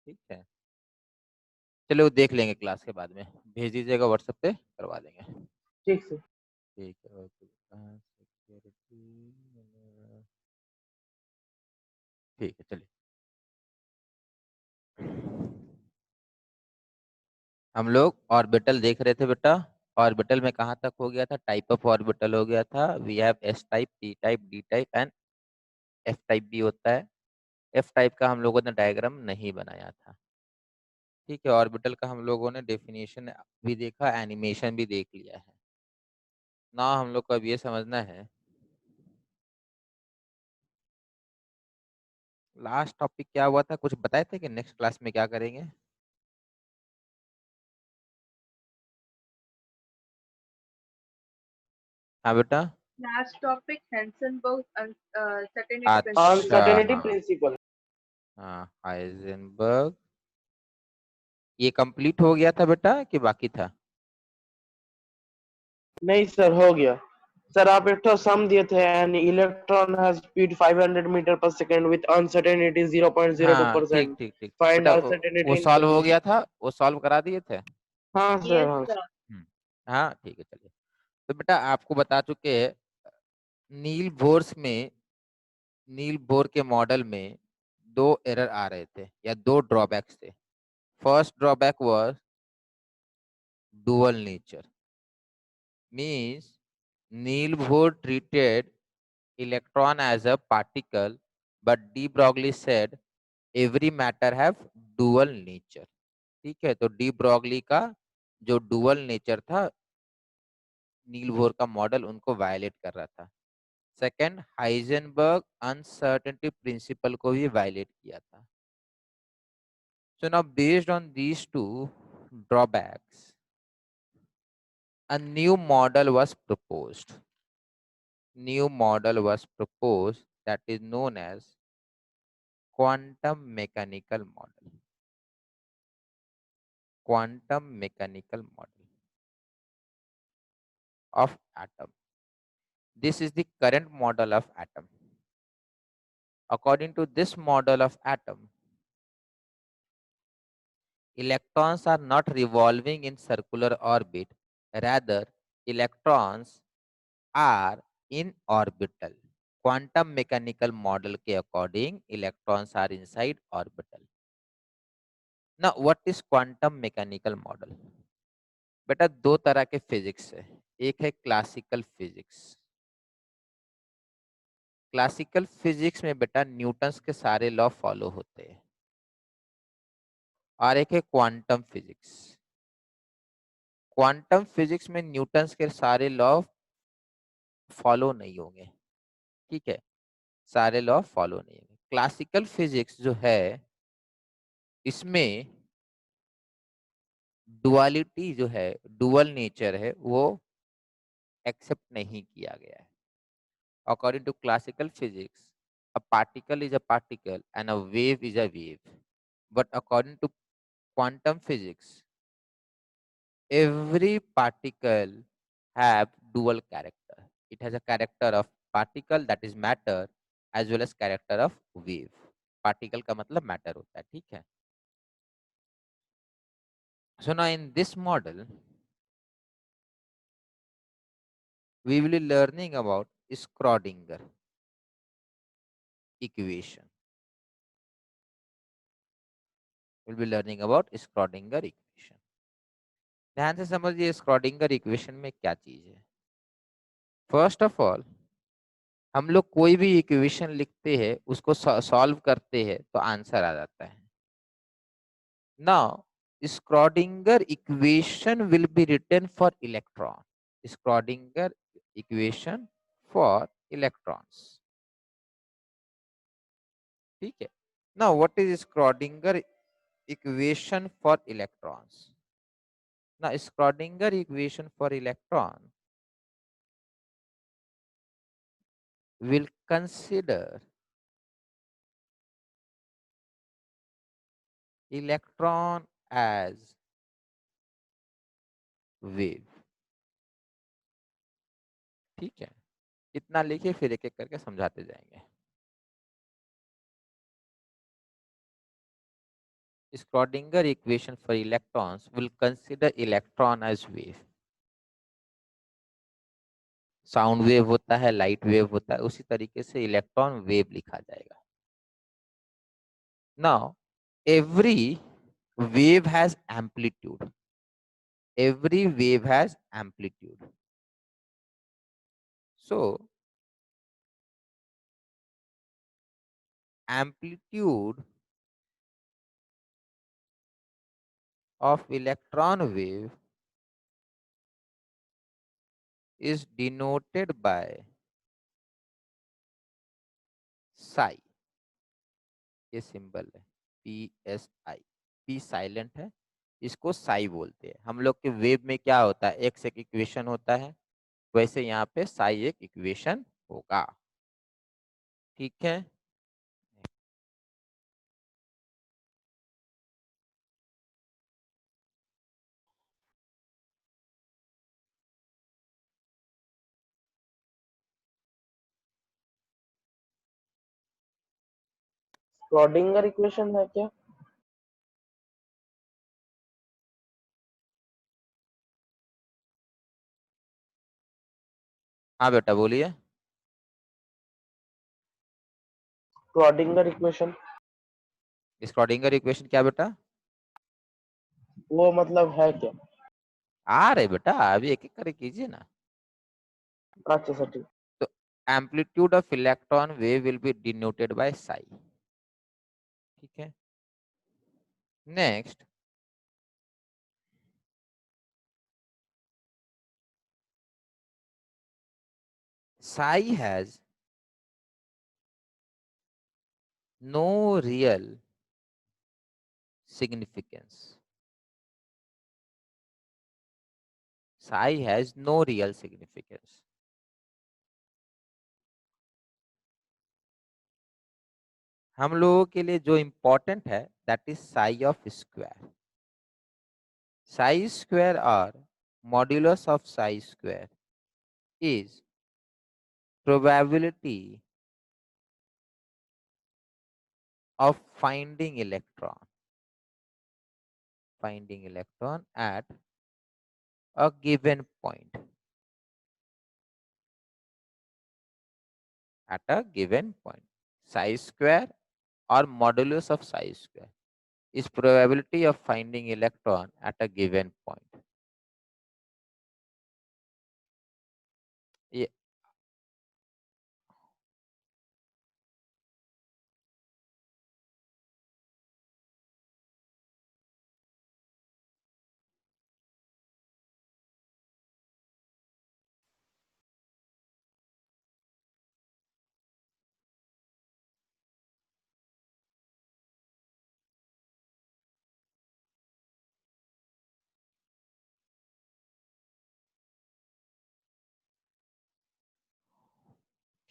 ठीक है, चलो देख लेंगे क्लास के बाद में, भेज दीजिएगा व्हाट्सएप पे, करवा देंगे। ठीक सर। ठीक है, ओके। सिक्योरिटी, ठीक है, चलिए। हम लोग ऑर्बिटल देख रहे थे बेटा। ऑर्बिटल में कहाँ तक हो गया था? टाइप ऑफ ऑर्बिटल हो गया था। We have s type, p type, d type and f type भी होता है। एफ टाइप का हम लोगों ने डायग्राम नहीं बनाया था। ठीक है, ऑर्बिटल का हम लोगों ने डेफिनेशन भी देखा, एनिमेशन भी देख लिया है ना। हम लोग को अब ये समझना है लास्ट टॉपिक क्या हुआ था, कुछ बताए थे कि नेक्स्ट क्लास में क्या करेंगे? हाँ बेटा। Last topic, Heisenberg uncertainty principle. अच्छा, अनसर्टेनिटी हाँ प्रिंसिपल। हाँ, हाइजेनबर्ग। ये कंप्लीट हो गया था बेटा कि बाकी था? नहीं सर, हो गया। सर आप एक तो सम दिए थे, an electron has speed 500 metre per second with uncertainty हाँ, ठीक 0.02%। ठीक ठीक ठीक फाइंड बेटा, वो अनसर्टेनिटी इन सॉल्व हो पोजीशन। गया था, वो सॉल्व करा दिए थे। हाँ सर, Yes, हाँ sir. सर। हाँ ठीक है, चलिए। तो बेटा आपको बता चुके हैं, नील बोर्स में, नील बोर के मॉडल में दो एरर आ रहे थे या दो ड्रॉबैक्स थे। First drawback was dual nature, means Niels Bohr treated electron as a particle, but de Broglie said every matter have dual nature। ठीक है, तो डी ब्रॉगली का जो डुअल नेचर था, नील बोर का मॉडल उनको वायलेट कर रहा था। सेकंड, हाइजेनबर्ग अनसर्टेनिटी प्रिंसिपल को भी वायलेट किया था। So now based on these two drawbacks, a new model was proposed. New model was proposed that is known as quantum mechanical model. Quantum mechanical model of atom. This is the current model of atom. According to this model of atom, electrons are not revolving in circular orbit. Rather, electrons are in orbital. Quantum mechanical model के according, electrons are inside orbital. Now, what is quantum mechanical model? बेटा दो तरह के physics है, एक है classical physics. Classical physics में बेटा न्यूटन्स के सारे लॉ फॉलो होते हैं, और एक है क्वांटम फिजिक्स। क्वांटम फिजिक्स में न्यूटन्स के सारे लॉ फॉलो नहीं होंगे। ठीक है, सारे लॉ फॉलो नहीं होंगे। क्लासिकल फिजिक्स जो है, इसमें डुअलिटी जो है, डुअल नेचर है, वो एक्सेप्ट नहीं किया गया है। According to classical physics, a particle is a particle and a wave is a wave. But according to quantum physics, every particle have dual character. It has a character of particle, that is matter, as well as character of wave. Particle का मतलब matter होता है, ठीक है। So now in this model, we will be learning about Schrodinger equation. We'll be learning about Schrodinger equation. ध्यान से समझिए स्क्रॉडिंगर equation में क्या चीज है। फर्स्ट ऑफ ऑल, हम लोग कोई भी इक्वेशन लिखते हैं, उसको सॉल्व करते हैं तो आंसर आ जाता है। Now Schrodinger equation will be written for electron. Schrodinger equation for electrons, ठीक है। Now what is Schrodinger equation for electrons? Now Schrodinger equation for electron will consider electron as wave। ठीक है, इतना लिखिए, फिर एक एक करके समझाते जाएंगे। Schrodinger equation for electrons will consider electron as wave. Sound wave होता है, लाइट वेव होता है, उसी तरीके से इलेक्ट्रॉन वेव लिखा जाएगा. Now every wave has amplitude. Every wave has amplitude. So amplitude of electron wave is denoted by psi. ये सिंबल है PSI. P साइलेंट है, इसको साई बोलते हैं. हम लोग के वेव में क्या होता है, एक्स एक इक्वेशन होता है, वैसे यहाँ पे साई एक इक्वेशन होगा. ठीक है. स्क्रॉडिंगर इक्वेशन है क्या? हाँ बेटा बोलिए. स्क्रॉडिंगर इक्वेशन स्क्रॉडिंगर इक्वेशन क्या बेटा? वो मतलब है क्या? आ रहे बेटा, अभी एक एक करके कीजिए ना. अच्छा सर ठीक. तो amplitude of electron wave will be denoted by psi. ठीक है. Next, psi has no real significance. Psi has no real significance. हम लोगों के लिए जो इम्पोर्टेंट है that is psi of square. Psi square or modulus of psi square is probability of finding electron at a given point. At a given point. Psi square or modulus of psi square is probability of finding electron at a given point. ये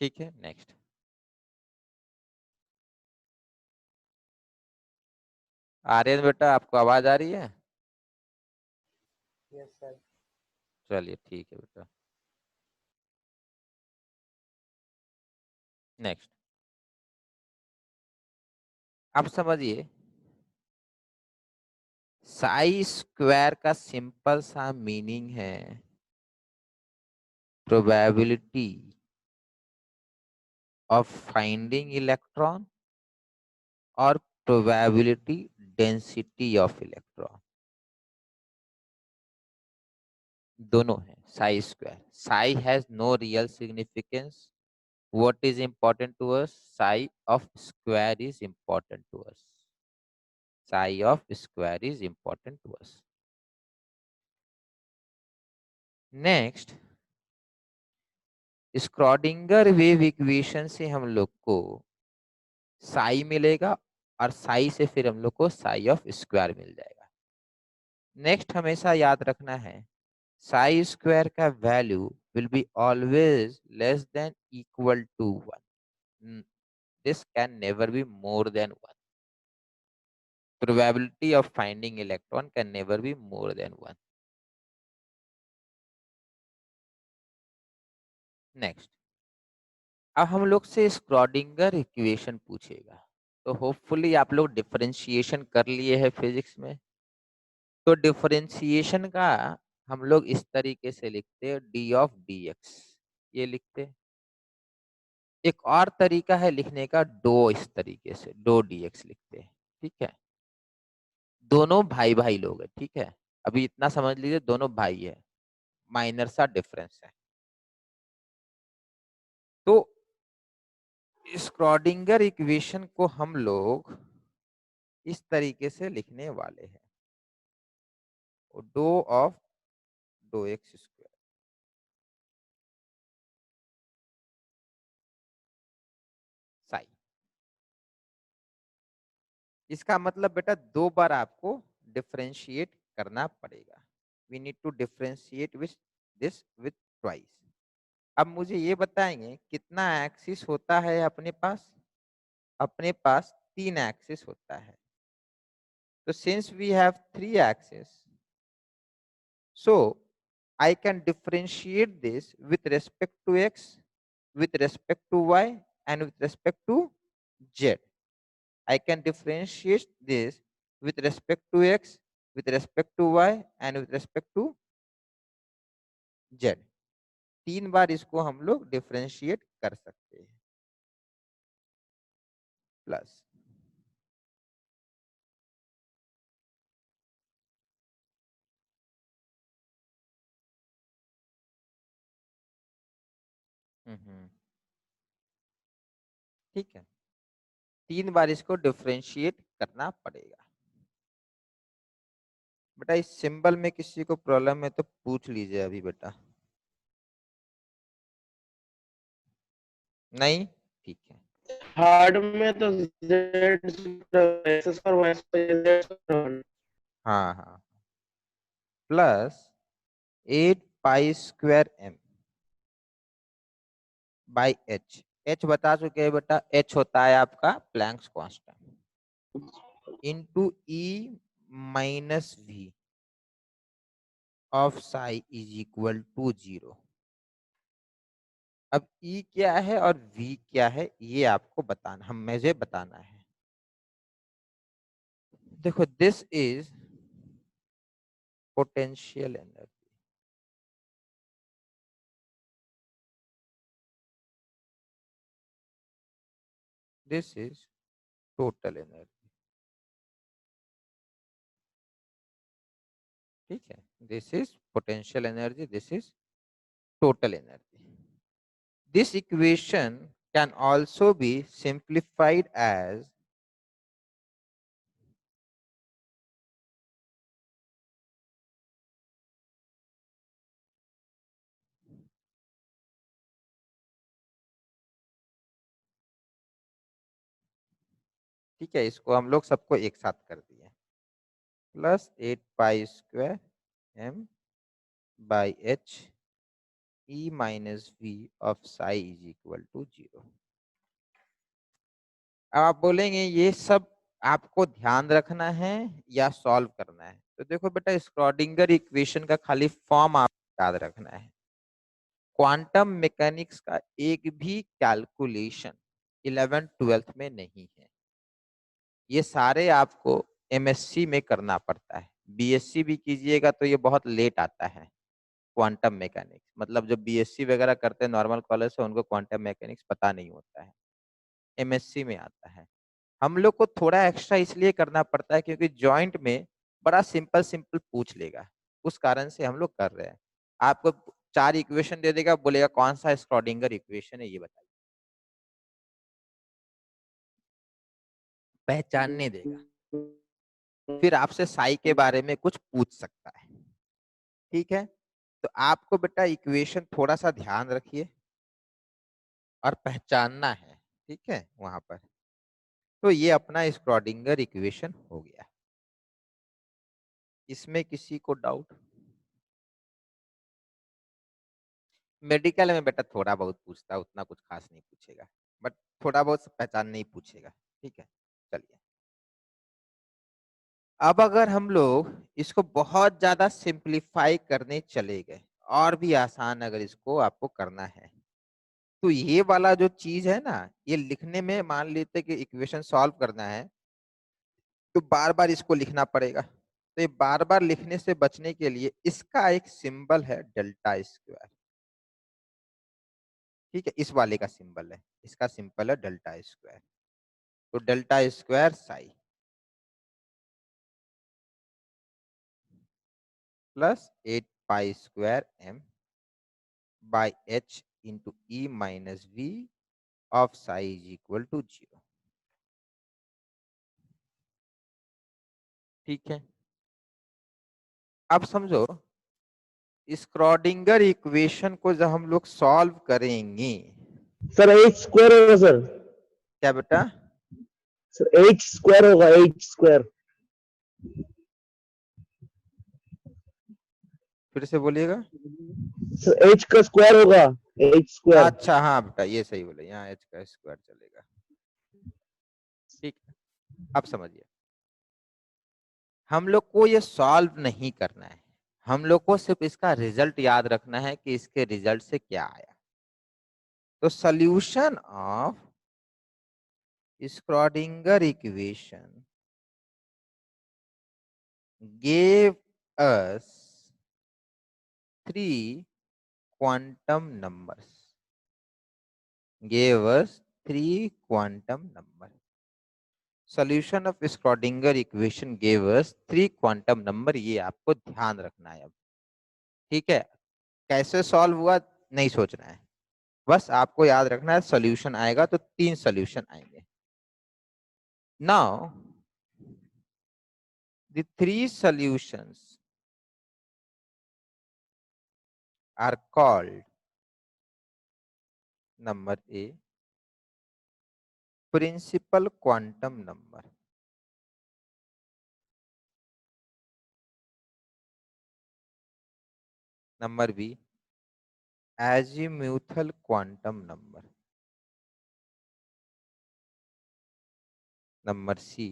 ठीक है. Next, Aryan बेटा आपको आवाज आ रही है? Yes sir. चलिए ठीक है बेटा. नेक्स्ट, अब समझिए साई स्क्वायर का सिंपल सा मीनिंग है प्रोबेबिलिटी ऑफ फाइंडिंग इलेक्ट्रॉन और प्रोबेबिलिटी डेंसिटी ऑफ इलेक्ट्रॉन. दोनों है psi square. Psi has no real significance. what is important to us? Psi of square is important to us. Psi of square is important to us. Next, Schrodinger wave equation से हम लोग को साई मिलेगा और साई से फिर हम लोग को साई ऑफ स्क्वायर मिल जाएगा. नेक्स्ट हमेशा याद रखना है साई स्क्वायर का value will be always less than equal to 1. This can never be more than 1. probability of finding electron can never be more than 1. Next, अब हम लोग से स्क्रॉडिंगर इक्वेशन पूछेगा. तो होपफुली आप लोग डिफरेंशिएशन कर लिए हैं फिजिक्स में। तो डिफरेंशिएशन का हम लोग इस तरीके से लिखते हैं डी ऑफ डी एक्स, ये लिखते हैं। एक और तरीका है लिखने का डो, इस तरीके से डो डी एक्स लिखते हैं। ठीक है, दोनों भाई भाई लोग हैं। ठीक है, अभी इतना समझ लीजिए दोनों भाई है, माइनर सा डिफरेंस है। तो स्क्रॉडिंगर इक्वेशन को हम लोग इस तरीके से लिखने वाले हैं, del of del x square psi. इसका मतलब बेटा दो बार आपको डिफरेंशिएट करना पड़ेगा। We need to differentiate with this with twice. अब मुझे ये बताएंगे कितना एक्सिस होता है अपने पास? अपने पास 3 एक्सिस होता है। तो since we have 3 axis, so I can differentiate this with respect to x, with respect to y, and with respect to z. I can differentiate this with respect to x, with respect to y, and with respect to z. 3 बार इसको हम लोग differentiate कर सकते हैं। Plus ठीक है, 3 बार इसको differentiate करना पड़ेगा। बेटा इस सिंबल में किसी को प्रॉब्लम है तो पूछ लीजिए अभी बेटा। नहीं, ठीक है। थर्ड में तो z और y हाँ हाँ, plus 8 pi square m by h. H बता चुके हैं बेटा, एच होता है आपका Planck's constant into E minus V of psi is equal to 0। अब ई क्या है और वी क्या है ये आपको बताना, मुझे बताना है। देखो this is potential energy, this is total energy. ठीक है, this is potential energy, this is total energy. This equation can also be simplified as ठीक है, इसको हम लोग सबको एक साथ कर दिए, plus 8 pi square m by h E minus V of psi is equal to 0। अब आप बोलेंगे ये सब आपको ध्यान रखना है या सॉल्व करना है? तो देखो बेटा स्क्रॉडिंगर इक्वेशन का खाली फॉर्म आप याद रखना है। क्वांटम मैकेनिक्स का एक भी कैलकुलेशन 11th-12th में नहीं है। ये सारे आपको एमएससी में करना पड़ता है। बीएससी भी कीजिएगा तो ये बहुत लेट आता है क्वांटम मैकेनिक्स। मतलब जो बीएससी वगैरह करते हैं नॉर्मल कॉलेज से, उनको क्वांटम मैकेनिक्स पता नहीं होता है, एमएससी में आता है। हम लोग को थोड़ा एक्स्ट्रा इसलिए करना पड़ता है क्योंकि जॉइंट में बड़ा सिंपल सिंपल पूछ लेगा, उस कारण से हम लोग कर रहे हैं। आपको 4 इक्वेशन दे देगा, बोलेगा कौन सा स्क्रॉडिंगर इक्वेशन है ये बताइए, पहचानने देगा। फिर आपसे साई के बारे में कुछ पूछ सकता है। ठीक है, तो आपको बेटा इक्वेशन थोड़ा सा ध्यान रखिए और पहचानना है। ठीक है, वहां पर तो ये अपना स्क्रॉडिंगर इक्वेशन हो गया। इसमें किसी को डाउट? मेडिकल में बेटा थोड़ा बहुत पूछता है, उतना कुछ खास नहीं पूछेगा, बट थोड़ा बहुत पहचान नहीं पूछेगा। ठीक है, चलिए अब अगर हम लोग इसको बहुत ज्यादा सिंप्लीफाई करने चले गए और भी आसान अगर इसको आपको करना है तो ये वाला जो चीज है ना, ये लिखने में मान लेते कि इक्वेशन सॉल्व करना है तो बार बार इसको लिखना पड़ेगा। तो ये बार बार लिखने से बचने के लिए इसका एक सिंबल है डेल्टा स्क्वायर। ठीक है, इस वाले का सिंबल है, इसका सिंबल है डेल्टा स्क्वायर। तो delta square psi plus 8 pi square m by h into E minus V of psi is equal to 0। ठीक है, अब समझो स्क्रॉडिंगर इक्वेशन को जब हम लोग सॉल्व करेंगे। सर एच स्क्वायर होगा सर। क्या बेटा? सर एच स्क्वायर होगा, एच स्क्वायर। फिर से बोलिएगा। सर एच का स्क्वायर होगा, एच स्क्वायर। अच्छा हाँ बेटा, ये सही बोले, यहाँ एच का स्क्वायर चलेगा। ठीक है, अब समझिए, हम लोग को ये सॉल्व नहीं करना है, हम लोग को सिर्फ इसका रिजल्ट याद रखना है कि इसके रिजल्ट से क्या आया। तो solution of Schrodinger equation gave us 3 quantum numbers. Gave us 3 quantum numbers. Solution of Schrodinger equation gave us 3 quantum number. ये आपको ध्यान रखना है अब। ठीक है, कैसे सॉल्व हुआ नहीं सोचना है, बस आपको याद रखना है सॉल्यूशन आएगा तो 3 सॉल्यूशन आएंगे। Now the 3 solutions are called: number A, principal quantum number. Number B, azimuthal quantum number. Number C,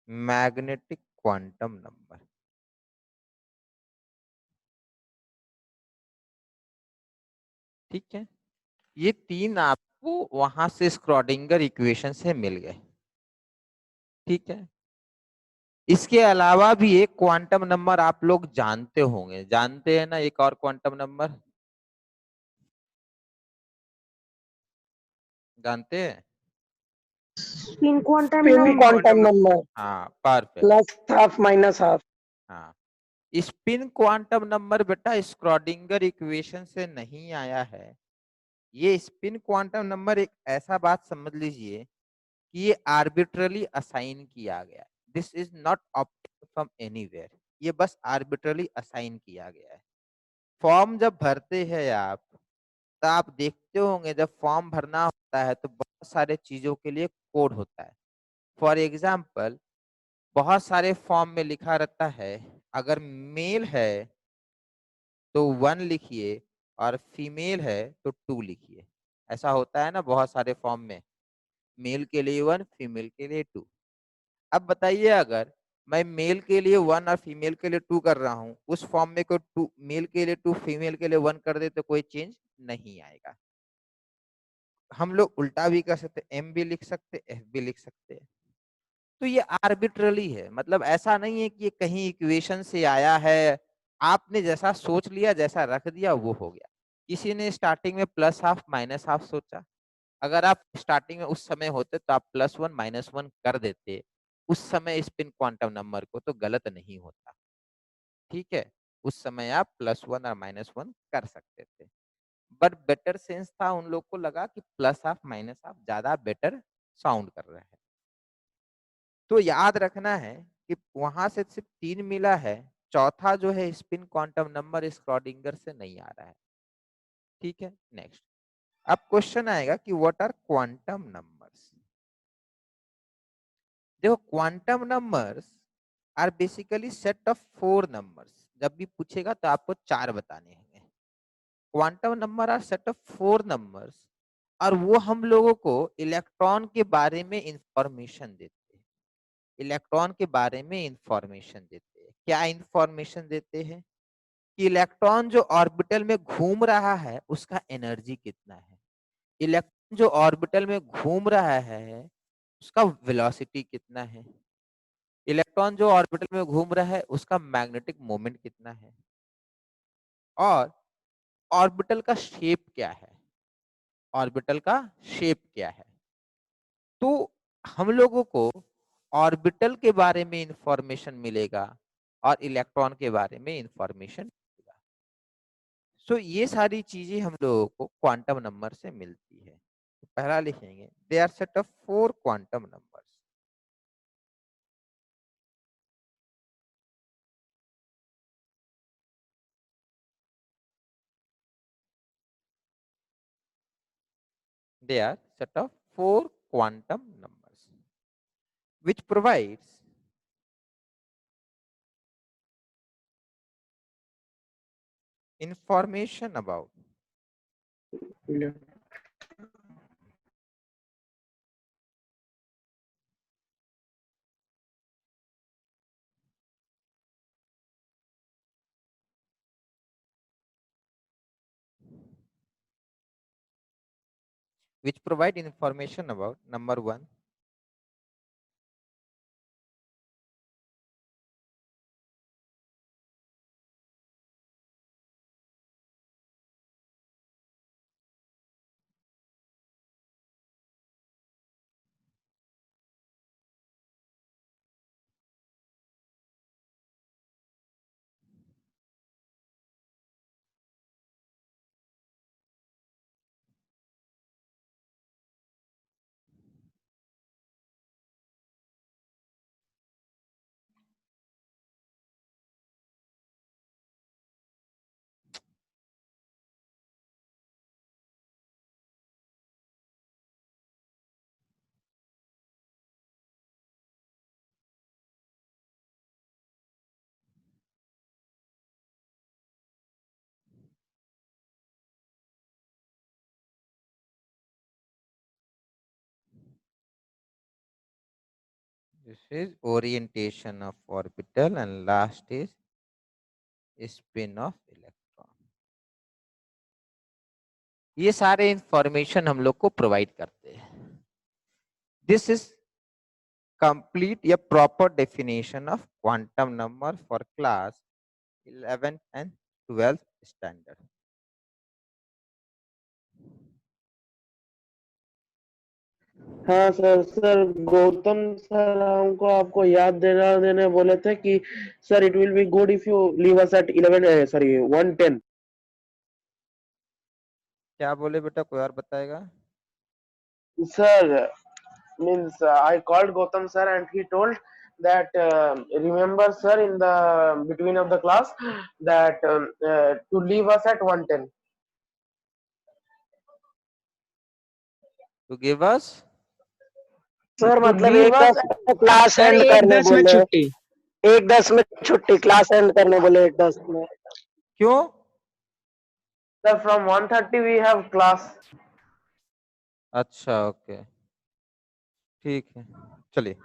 magnetic quantum number. ठीक है, ये 3 आपको वहां से स्क्रॉडिंगर इक्वेशन से मिल गए। ठीक है, इसके अलावा भी एक क्वांटम नंबर आप लोग जानते होंगे, जानते हैं ना एक और क्वांटम नंबर? जानते हैं? Spin quantum spin quantum number. Number हाँ perfect. Plus half minus half. हाँ, स्पिन क्वांटम नंबर बेटा स्क्रॉडिंगर इक्वेशन से नहीं आया है। ये स्पिन क्वांटम नंबर एक ऐसा बात समझ लीजिए कि ये आर्बिट्रली असाइन किया गया। This is not obtain from anywhere, ये बस आर्बिट्रली असाइन किया गया है। फॉर्म जब भरते हैं आप, तो आप देखते होंगे जब फॉर्म भरना होता है तो बहुत सारे चीजों के लिए कोड होता है। फॉर एग्जाम्पल, बहुत सारे फॉर्म में लिखा रहता है अगर मेल है तो 1 लिखिए और फीमेल है तो 2 लिखिए। ऐसा होता है ना बहुत सारे फॉर्म में, मेल के लिए 1, फीमेल के लिए 2। अब बताइए अगर मैं मेल के लिए 1 और फीमेल के लिए 2 कर रहा हूँ, उस फॉर्म में कोई 2 मेल के लिए 2 फीमेल के लिए 1 कर दे तो कोई चेंज नहीं आएगा। हम लोग उल्टा भी कर सकते, एम भी लिख सकते, एफ भी लिख सकते हैं। तो ये आर्बिट्रली है, मतलब ऐसा नहीं है कि ये कहीं इक्वेशन से आया है, आपने जैसा सोच लिया जैसा रख दिया वो हो गया। किसी ने स्टार्टिंग में प्लस हाफ माइनस हाफ सोचा, अगर आप स्टार्टिंग में उस समय होते तो आप +1 -1 कर देते उस समय स्पिन क्वांटम नंबर को, तो गलत नहीं होता। ठीक है, उस समय आप +1 और -1 कर सकते थे, बट बेटर सेंस था, उन लोग को लगा कि प्लस हाफ माइनस हाफ ज्यादा बेटर साउंड कर रहा है। तो याद रखना है कि वहां से सिर्फ 3 मिला है, चौथा जो है स्पिन क्वांटम नंबर स्क्रॉडिंगर से नहीं आ रहा है। ठीक है, नेक्स्ट अब क्वेश्चन आएगा कि व्हाट आर क्वांटम नंबर्स। देखो, quantum numbers are basically set of 4 numbers. जब भी पूछेगा तो आपको 4 बताने होंगे। Quantum number are set of 4 numbers, और वो हम लोगों को इलेक्ट्रॉन के बारे में इंफॉर्मेशन देते हैं। इलेक्ट्रॉन के बारे में इंफॉर्मेशन देते हैं। क्या इंफॉर्मेशन देते हैं? कि इलेक्ट्रॉन जो ऑर्बिटल में घूम रहा है उसका एनर्जी कितना है, इलेक्ट्रॉन जो ऑर्बिटल में घूम रहा है उसका वेलोसिटी कितना है, इलेक्ट्रॉन जो ऑर्बिटल में घूम रहा है उसका मैग्नेटिक मोमेंट कितना है, और ऑर्बिटल का शेप क्या है, ऑर्बिटल का शेप क्या है। तो हम लोगों को ऑर्बिटल के बारे में इंफॉर्मेशन मिलेगा और इलेक्ट्रॉन के बारे में इंफॉर्मेशन मिलेगा। सो ये सारी चीजें हम लोगों को क्वांटम नंबर से मिलती है। तो पहला लिखेंगे, they are set of 4 quantum numbers. They are set of 4 quantum numbers which provides information about number 1, this is orientation of orbital and last is spin of electron. ये सारे इंफॉर्मेशन हम लोग को प्रोवाइड करते हैं। This is complete a proper definition of quantum number for class 11th and 12th standard. हाँ sir. Sir Gautam sir हमको आपको याद देने बोले थे कि sir it will be good if you leave us at 11 sorry 110। क्या बोले बेटा, कोई और बताएगा? Sir, means I called Gautam sir and he told that remember sir in the between of the class that to leave us at 110. To give us sir To मतलब leave एक us दस class sir and एक करने 10 में बोले, छुट्टी। 1:10 में छुट्टी, क्लास एंड करने बोले 1:10 में। क्यों? sir from 1:30 we have class. अच्छा ओके ठीक है, चलिए।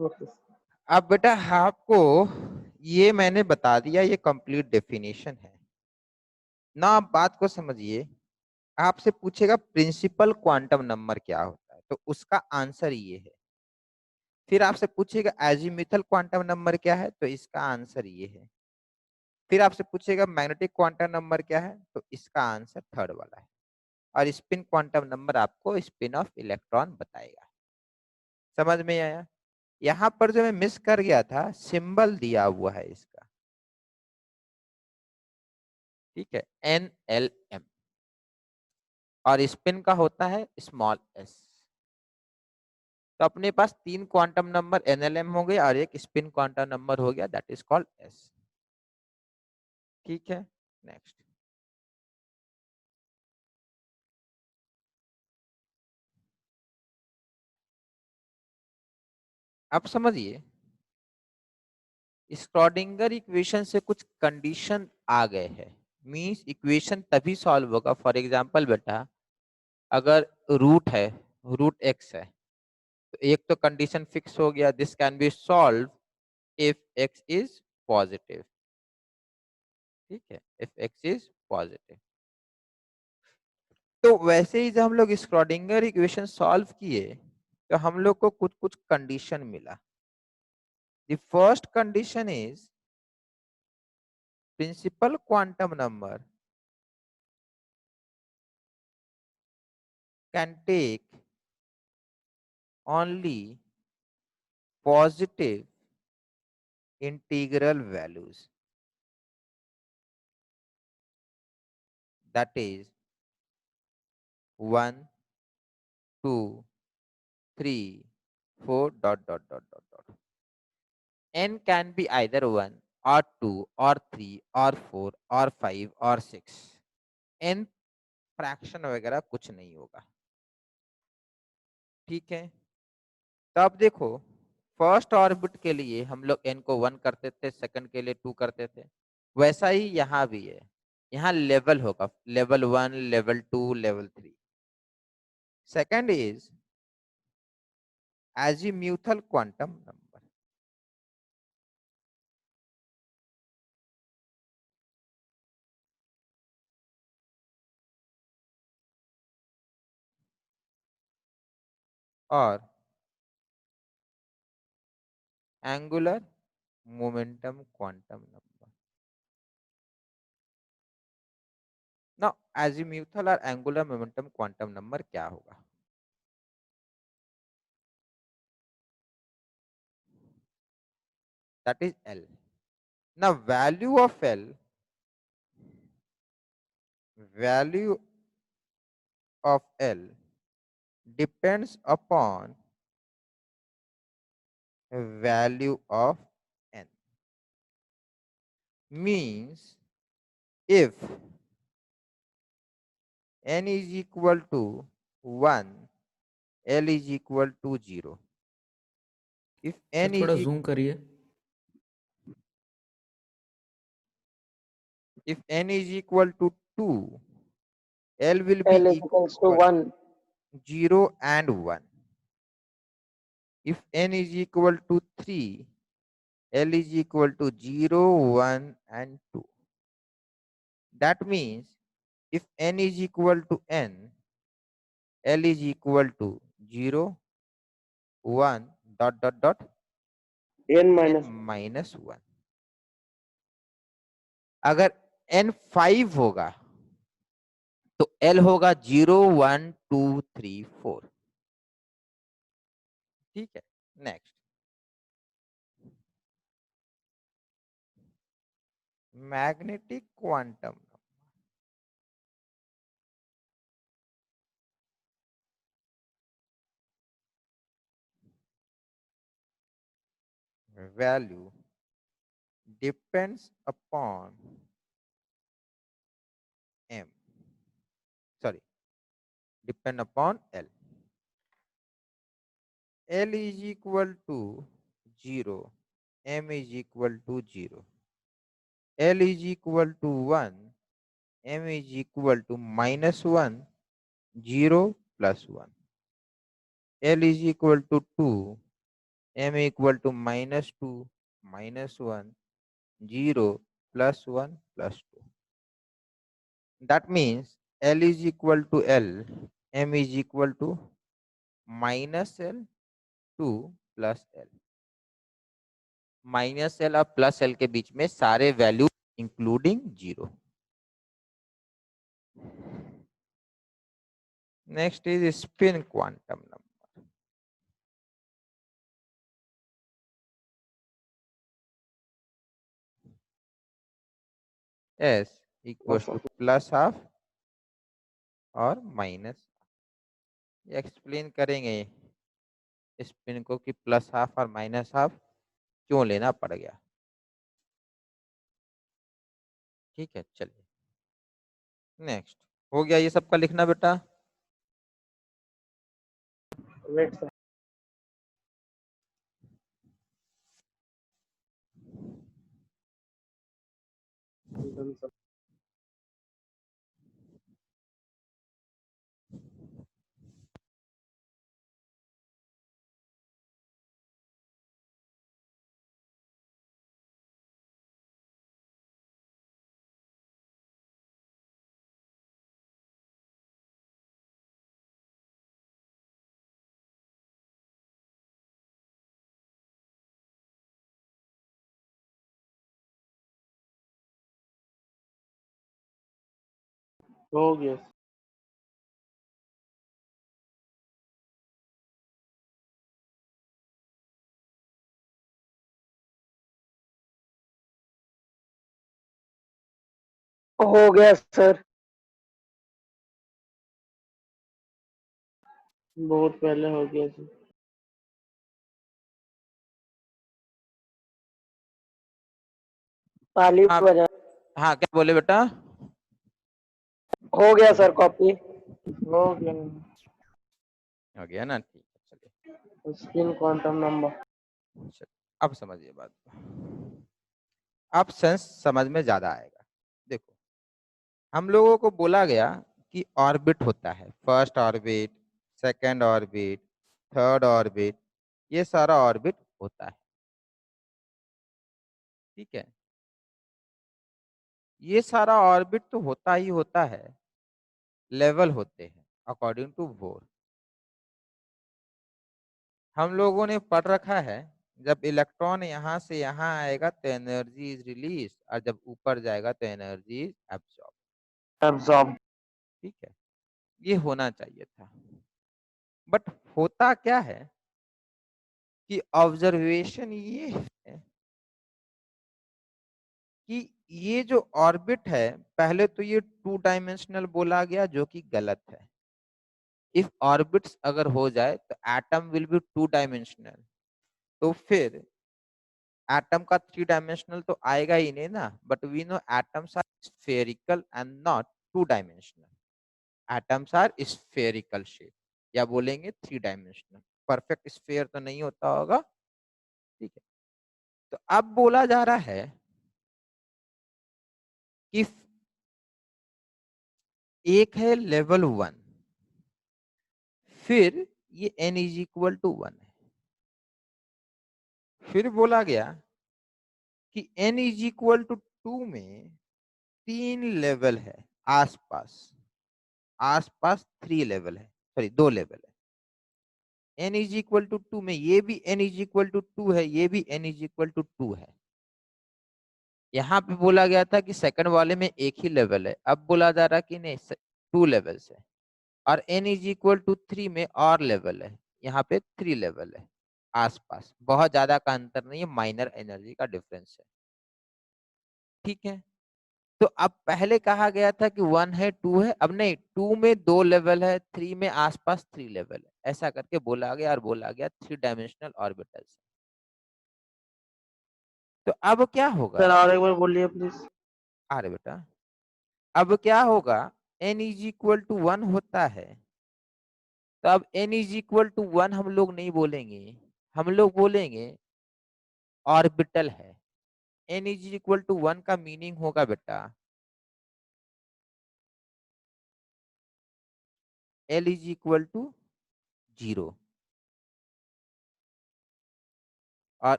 Okay. अब बेटा आपको ये मैंने बता दिया, ये कंप्लीट डेफिनेशन है ना। आप बात को समझिए, आपसे पूछेगा प्रिंसिपल क्वांटम नंबर क्या होता है, तो उसका आंसर ये है। फिर आपसे पूछेगा एजीमुथल क्वांटम नंबर क्या है, तो इसका आंसर ये है। फिर आपसे पूछेगा मैग्नेटिक क्वांटम नंबर क्या है, तो इसका आंसर थर्ड वाला है। और स्पिन क्वांटम नंबर आपको स्पिन ऑफ इलेक्ट्रॉन बताएगा। समझ में आया? यहाँ पर जो मैं मिस कर गया था, सिंबल दिया हुआ है इसका, ठीक है, NLM, और स्पिन का होता है स्मॉल s। तो अपने पास 3 क्वांटम नंबर NLM हो गए और एक स्पिन क्वांटम नंबर हो गया, दैट इज कॉल्ड s। ठीक है, नेक्स्ट। अब समझिए, स्क्रॉडिंगर इक्वेशन से कुछ कंडीशन आ गए हैं। मींस इक्वेशन तभी सॉल्व होगा, फॉर एग्जांपल बेटा अगर रूट है, रूट x है, तो एक तो कंडीशन फिक्स हो गया, this can be solve if x is positive. ठीक है, इफ एक्स इज पॉजिटिव। तो वैसे ही जब हम लोग स्क्रोडिंगर इक्वेशन सॉल्व किए तो हम लोग को कुछ कुछ कंडीशन मिला। The first condition is principal quantum number can take only positive integral values, that is 1, 2, 3, 4 dot. N can be either 1 or 2 or 3 or 4 or 5 or 6. N fraction वगैरह कुछ नहीं होगा। ठीक है, तो अब देखो फर्स्ट ऑर्बिट के लिए हम लोग n को 1 करते थे, सेकंड के लिए 2 करते थे, वैसा ही यहाँ भी है। यहाँ लेवल होगा, level 1, level 2, level 3। Second is azimuthal quantum number। और एंगुलर मोमेंटम क्वांटम नंबर। ना azimuthal और एंगुलर मोमेंटम क्वांटम नंबर क्या होगा? That is L। Now value of L depends upon value of n, means if n is equal to 1, L is equal to 0। if sir n थोड़ा is zoom करिए। if n is equal to 2, L will be L is equals to equal 1. 0 and 1। if n is equal to 3, L is equal to 0, 1 and 2। That means if n is equal to n, L is equal to 0, 1 dot n n minus minus 1। अगर n 5 होगा तो L होगा 0, 1, 2, 3, 4। ठीक है, next magnetic quantum value depends upon m, sorry, depend upon L। L is equal to 0, m is equal to 0, L is equal to 1, m is equal to minus 1, 0 plus 1, L is equal to 2, m equal to minus 2, minus 1, 0 plus 1 plus 2। That means L is equal to L, m is equal to minus L, 2 plus L। Minus L और plus L के बीच में सारे value including 0। Next is spin quantum number. S equals two plus half और minus. Explain करेंगे spin को कि plus half और minus half क्यों लेना पड़ गया। ठीक है, चलिए नेक्स्ट। हो गया ये सबका लिखना बेटा? wait sir done, sir. हो गया हो गया सर। बहुत पहले हो गया सर। ताली हाँ बजा। हाँ, क्या बोले बेटा? हो गया सर कॉपी। हो गया हो गया ना, ठीक है, चलिए। Spin quantum number. चलिए, अब समझिए बात को। अब सेंस समझ में ज्यादा आएगा। देखो, हम लोगों को बोला गया कि ऑर्बिट होता है, first orbit, second orbit, third orbit, ये सारा ऑर्बिट होता है, ठीक है। ये सारा ऑर्बिट तो होता ही होता है, लेवल होते हैं अकॉर्डिंग टू बोर। हम लोगों ने पढ़ रखा है, जब इलेक्ट्रॉन यहाँ से यहाँ आएगा तो एनर्जी इज रिलीज, और जब ऊपर जाएगा तो एनर्जी इज एब्सॉर्ब। एब्जॉर्ब। ठीक है, ये होना चाहिए था। बट होता क्या है कि ऑब्जर्वेशन ये है कि ये जो ऑर्बिट है, पहले तो ये 2 डायमेंशनल बोला गया, जो कि गलत है। इफ ऑर्बिट्स अगर हो जाए तो एटम विल बी 2 डायमेंशनल, तो फिर एटम का 3 डायमेंशनल तो आएगा ही नहीं ना। But we know atoms are spherical and not 2 dimensional. Atoms are spherical shape, या बोलेंगे 3 डायमेंशनल। परफेक्ट स्फेयर तो नहीं होता होगा, ठीक है। तो अब बोला जा रहा है कि एक है लेवल 1, फिर ये n इज इक्वल टू 1 है। फिर बोला गया कि n इज इक्वल टू 2 में 3 लेवल है आसपास। आसपास 3 लेवल है, सॉरी 2 लेवल है। n इज इक्वल टू 2 में ये भी n इज इक्वल टू 2 है, ये भी n इज इक्वल टू 2 है। यहाँ पे बोला गया था कि सेकंड वाले में एक ही लेवल है, अब बोला जा रहा कि नहीं 2 लेवल्स है। और n इज इक्वल टू 3 में और लेवल है, यहाँ पे 3 लेवल है आसपास। बहुत ज्यादा का अंतर नहीं है, माइनर एनर्जी का डिफरेंस है, ठीक है। तो अब पहले कहा गया था कि 1 है 2 है, अब नहीं, 2 में 2 लेवल है, 3 में आसपास 3 लेवल है, ऐसा करके बोला गया। और बोला गया 3 डायमेंशनल ऑर्बिटल्स। तो अब क्या होगा? सर और एक बार बोलिए प्लीज। अरे बेटा, अब क्या होगा? n इज इक्वल टू 1 होता है, तो अब n इज इक्वल टू 1 हम लोग नहीं बोलेंगे, हम लोग बोलेंगे ऑर्बिटल है। n इज इक्वल टू 1 का मीनिंग होगा बेटा l इज इक्वल टू 0। और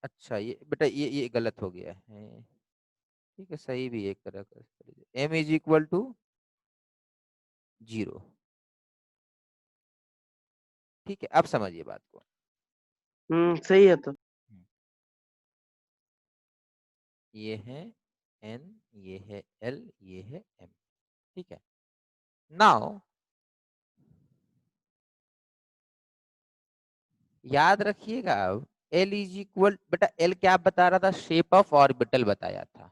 अच्छा, ये बेटा ये गलत हो गया है, ठीक है, सही भी एक तरह का। m इज इक्वल टू 0, ठीक है। अब समझिए बात को। सही है तो। ये है n, ये है l, ये है m, ठीक है। नाउ याद रखिएगा, अब L इज इक्वल, बेटा L क्या बता रहा था? शेप ऑफ ऑर्बिटल बताया था।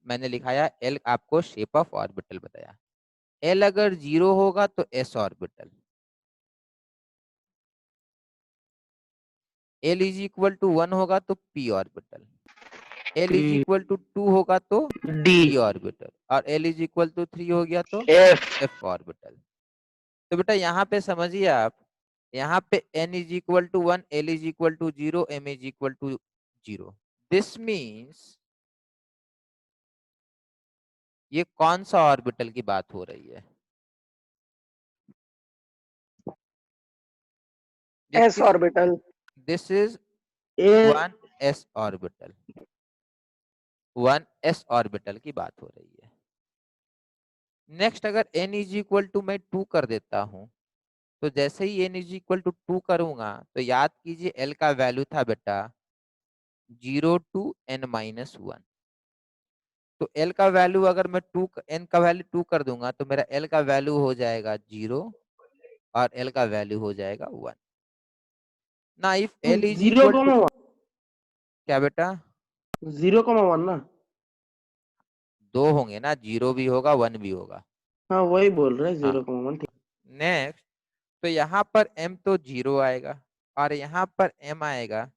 मैंने लिखाया L आपको शेप ऑफ ऑर्बिटल बताया। L अगर 0 होगा तो S orbital, L is equal to 1 होगा तो P orbital, L is equal to 2 होगा तो डी। D ऑर्बिटल, और L इज इक्वल टू 3 हो गया तो एफ। F orbital. तो बेटा यहाँ पे समझिए आप, यहाँ पे n is equal to 1, L is equal to 0, M is equal to 0। This means ये कौन सा ऑर्बिटल की बात हो रही है? S orbital. This is a 1s orbital, 1s orbital की बात हो रही है। नेक्स्ट, अगर n इज इक्वल टू मैं 2 कर देता हूं, तो जैसे ही n इज इक्वल टू 2 करूंगा तो याद कीजिए l का वैल्यू था बेटा 0 टू n-1। तो एल का वैल्यू अगर मैं एन का वैल्यू 2 कर दूंगा तो मेरा एल का वैल्यू हो जाएगा 0 और एल का वैल्यू हो जाएगा 1। ना if l is zero equal to, comma क्या बेटा? 0,1 ना। 2 होंगे ना, 0 भी होगा 1 भी होगा। हाँ वही बोल रहे हैं, हाँ 0,1 ठीक। नेक्स्ट, तो यहाँ पर m तो 0 आएगा और यहाँ पर m आएगा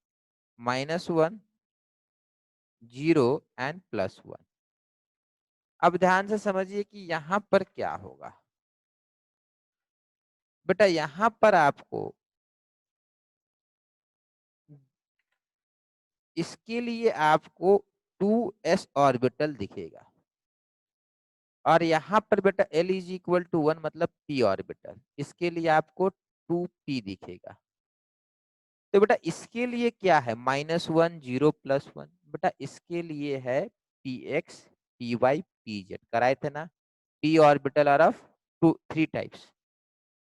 -1, 0 एंड +1। अब ध्यान से समझिए कि यहाँ पर क्या होगा बेटा। यहाँ पर आपको इसके लिए आपको 2s ऑर्बिटल दिखेगा और यहाँ पर बेटा l इज इक्वल टू 1 मतलब p ऑर्बिटल, इसके लिए आपको 2p दिखेगा। तो बेटा इसके लिए क्या है? -1, 0, +1। बेटा इसके लिए है px, py, pz। कराए थे ना? p orbital are of 3 types,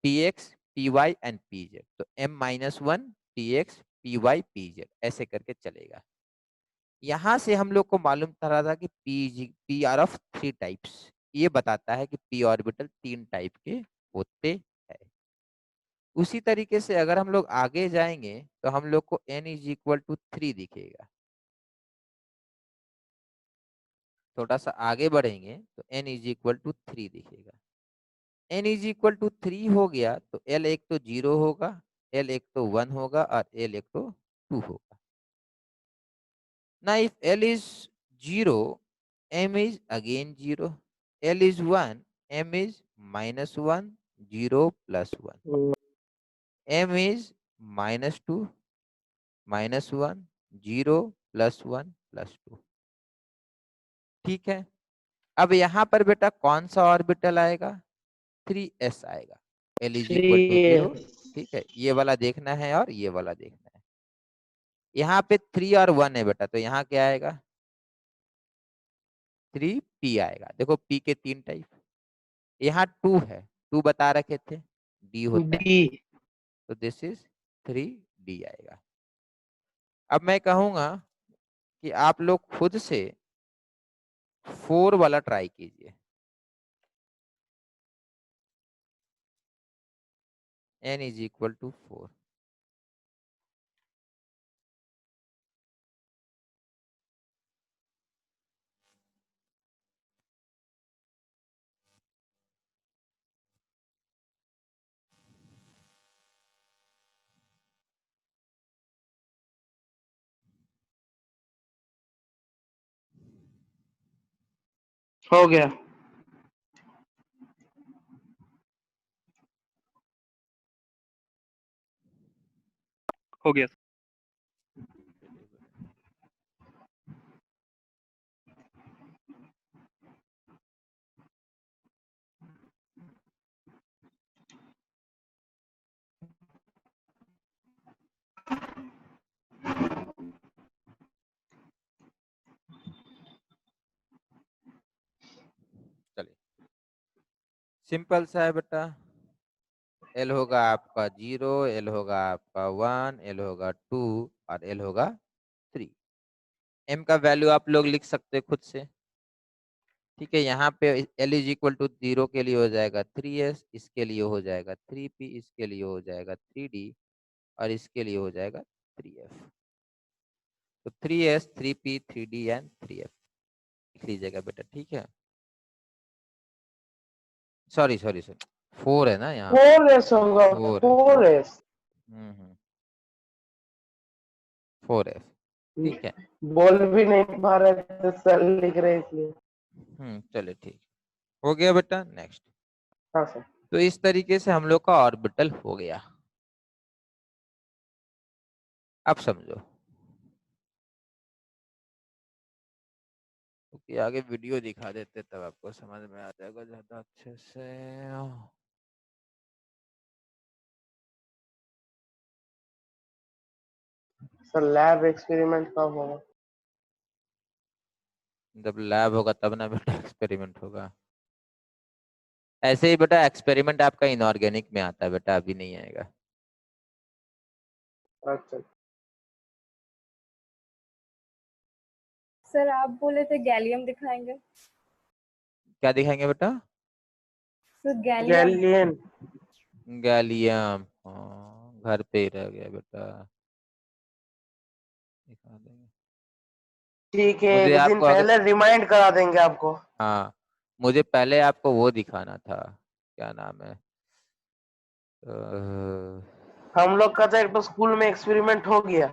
px, py and pz। तो m-1 px, py, pz ऐसे करके चलेगा। यहाँ से हम लोग को मालूम चला था कि p आर ऑफ 3 टाइप्स। ये बताता है कि p ऑर्बिटल 3 टाइप के होते हैं। उसी तरीके से अगर हम लोग आगे जाएंगे तो हम लोग को n इज इक्वल टू 3 दिखेगा। थोड़ा सा आगे बढ़ेंगे तो n इज इक्वल टू 3 दिखेगा। n इज इक्वल टू 3 हो गया तो l एक तो 0 होगा, l एक तो 1 होगा और l एक तो 2 होगा। ना if l is 0, m is again 0, l is 1, m is -1, 0 +1, m is -2, -1, 0 +1 +2। ठीक है। अब यहाँ पर बेटा कौन सा ऑर्बिटल आएगा? 3s आएगा। l is equal to 0। 3s। ठीक है, ये वाला देखना है और ये वाला देखना है। यहाँ पे 3 और 1 है बेटा, तो यहाँ क्या आएगा? 3p आएगा। देखो p के 3 टाइप। यहाँ 2 है, 2 बता रखे थे, d होता है, डी। तो दिस इज 3d आएगा। अब मैं कहूंगा कि आप लोग खुद से 4 वाला ट्राई कीजिए। n is equal to 4। हो गया। हो गया। चलिए, सिंपल सा है बेटा। l होगा आपका 0, l होगा आपका 1, l होगा 2 और l होगा 3। m का वैल्यू आप लोग लिख सकते हैं खुद से। ठीक है, यहाँ पे l इज इक्वल टू 0 के लिए हो जाएगा 3s, इसके लिए हो जाएगा 3p, इसके लिए हो जाएगा 3d और इसके लिए हो जाएगा 3f। तो 3s, 3p, 3d and 3f लिख लीजिएगा बेटा। ठीक है, सॉरी सॉरी सॉरी, 4 है ना यहाँ पे, 4s होगा। 4 है 4s। 4f। ठीक है। बोल भी नहीं पा रहे थे सर, लिख रहे इसलिए। चलिए ठीक हो गया बेटा। नेक्स्ट, हाँ सर। तो इस तरीके से हम लोग का ऑर्बिटल हो गया। अब समझो, क्योंकि आगे वीडियो दिखा देते तब आपको समझ में आ जाएगा ज्यादा अच्छे से। सर लैब एक्सपेरिमेंट कब होगा? जब लैब होगा तब ना बेटा एक्सपेरिमेंट होगा। ऐसे ही बेटा एक्सपेरिमेंट आपका इनऑर्गेनिक में आता है बेटा, अभी नहीं आएगा। अच्छा। सर आप बोले थे गैलियम दिखाएंगे। क्या दिखाएंगे बेटा? Sir gallium. गैलियन। गैलियम, हाँ घर पे ही रह गया बेटा, दिखा देंगे। ठीक है, मुझे एक दिन आपको अगर, पहले रिमाइंड करा देंगे आपको। हाँ मुझे पहले आपको वो दिखाना था, क्या नाम है, हम लोग का तो एक तो स्कूल में एक्सपेरिमेंट हो गया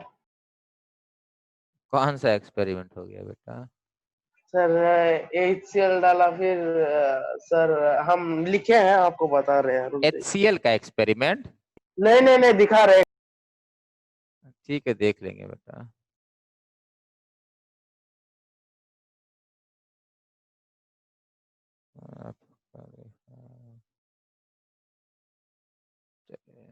कौन सा एक्सपेरिमेंट हो गया बेटा? सर। HCl डाला, फिर सर हम लिखे हैं, आपको बता रहे हैं, रुक जाइए। HCl का एक्सपेरिमेंट? नहीं नहीं नहीं, दिखा रहे हैं। ठीक है देख लेंगे बेटा। आपका देखा, चलिए।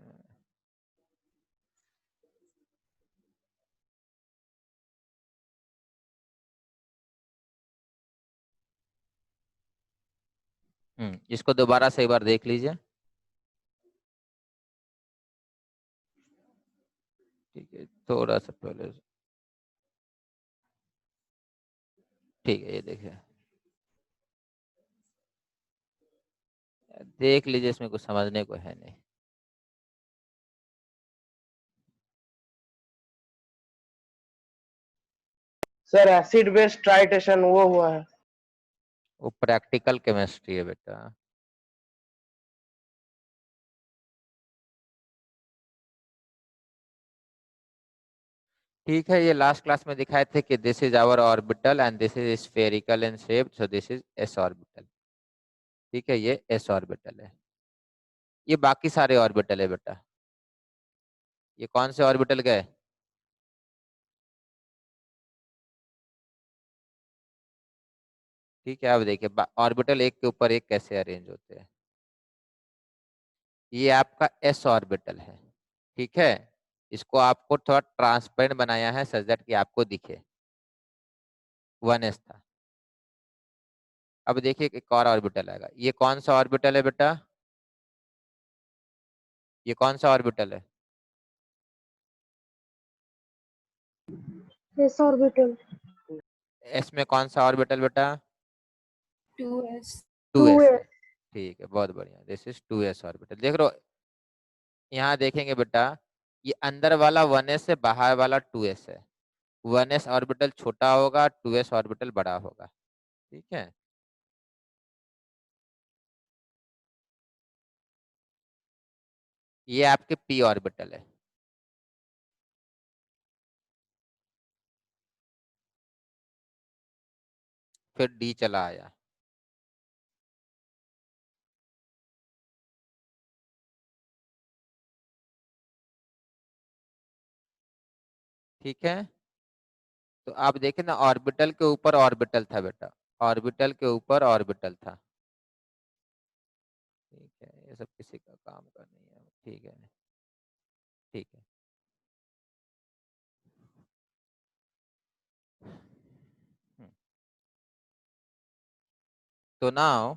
इसको दोबारा से एक बार देख लीजिए। ठीक है थोड़ा सा पहले, ठीक है ये देखिए, देख लीजिए, इसमें कुछ समझने को है नहीं। सर एसिड बेस ट्राइटेशन वो हुआ है। वो प्रैक्टिकल केमिस्ट्री है बेटा। ठीक है, ये लास्ट क्लास में दिखाए थे कि this is our orbital and this is spherical in shape, so this is s orbital. ठीक है, ये एस ऑर्बिटल है, ये बाकी सारे ऑर्बिटल है बेटा। ये कौन से ऑर्बिटल गए? ठीक है, अब देखिए ऑर्बिटल एक के ऊपर एक कैसे अरेंज होते हैं। ये आपका एस ऑर्बिटल है, ठीक है। इसको आपको थोड़ा ट्रांसपेरेंट बनाया है सच दैट कि आपको दिखे, 1s था। अब देखिए एक और ऑर्बिटल आएगा, ये कौन सा ऑर्बिटल है बेटा? ये कौन सा ऑर्बिटल है? S orbital. एस में कौन सा ऑर्बिटल बेटा? 2s। 2s है, ठीक है बहुत बढ़िया, दिस इज 2s ऑर्बिटल। देख लो यहाँ देखेंगे बेटा, ये अंदर वाला 1s है, बाहर वाला 2s है। 1s ऑर्बिटल छोटा होगा, 2s ऑर्बिटल बड़ा होगा, ठीक है। ये आपके p ऑर्बिटल है, फिर d चला आया, ठीक है। तो आप देखें ना, ऑर्बिटल के ऊपर ऑर्बिटल था बेटा, ऑर्बिटल के ऊपर ऑर्बिटल था, ठीक है। ये सब किसी का काम का नहीं है, ठीक है, ठीक है। हम्म, तो नाउ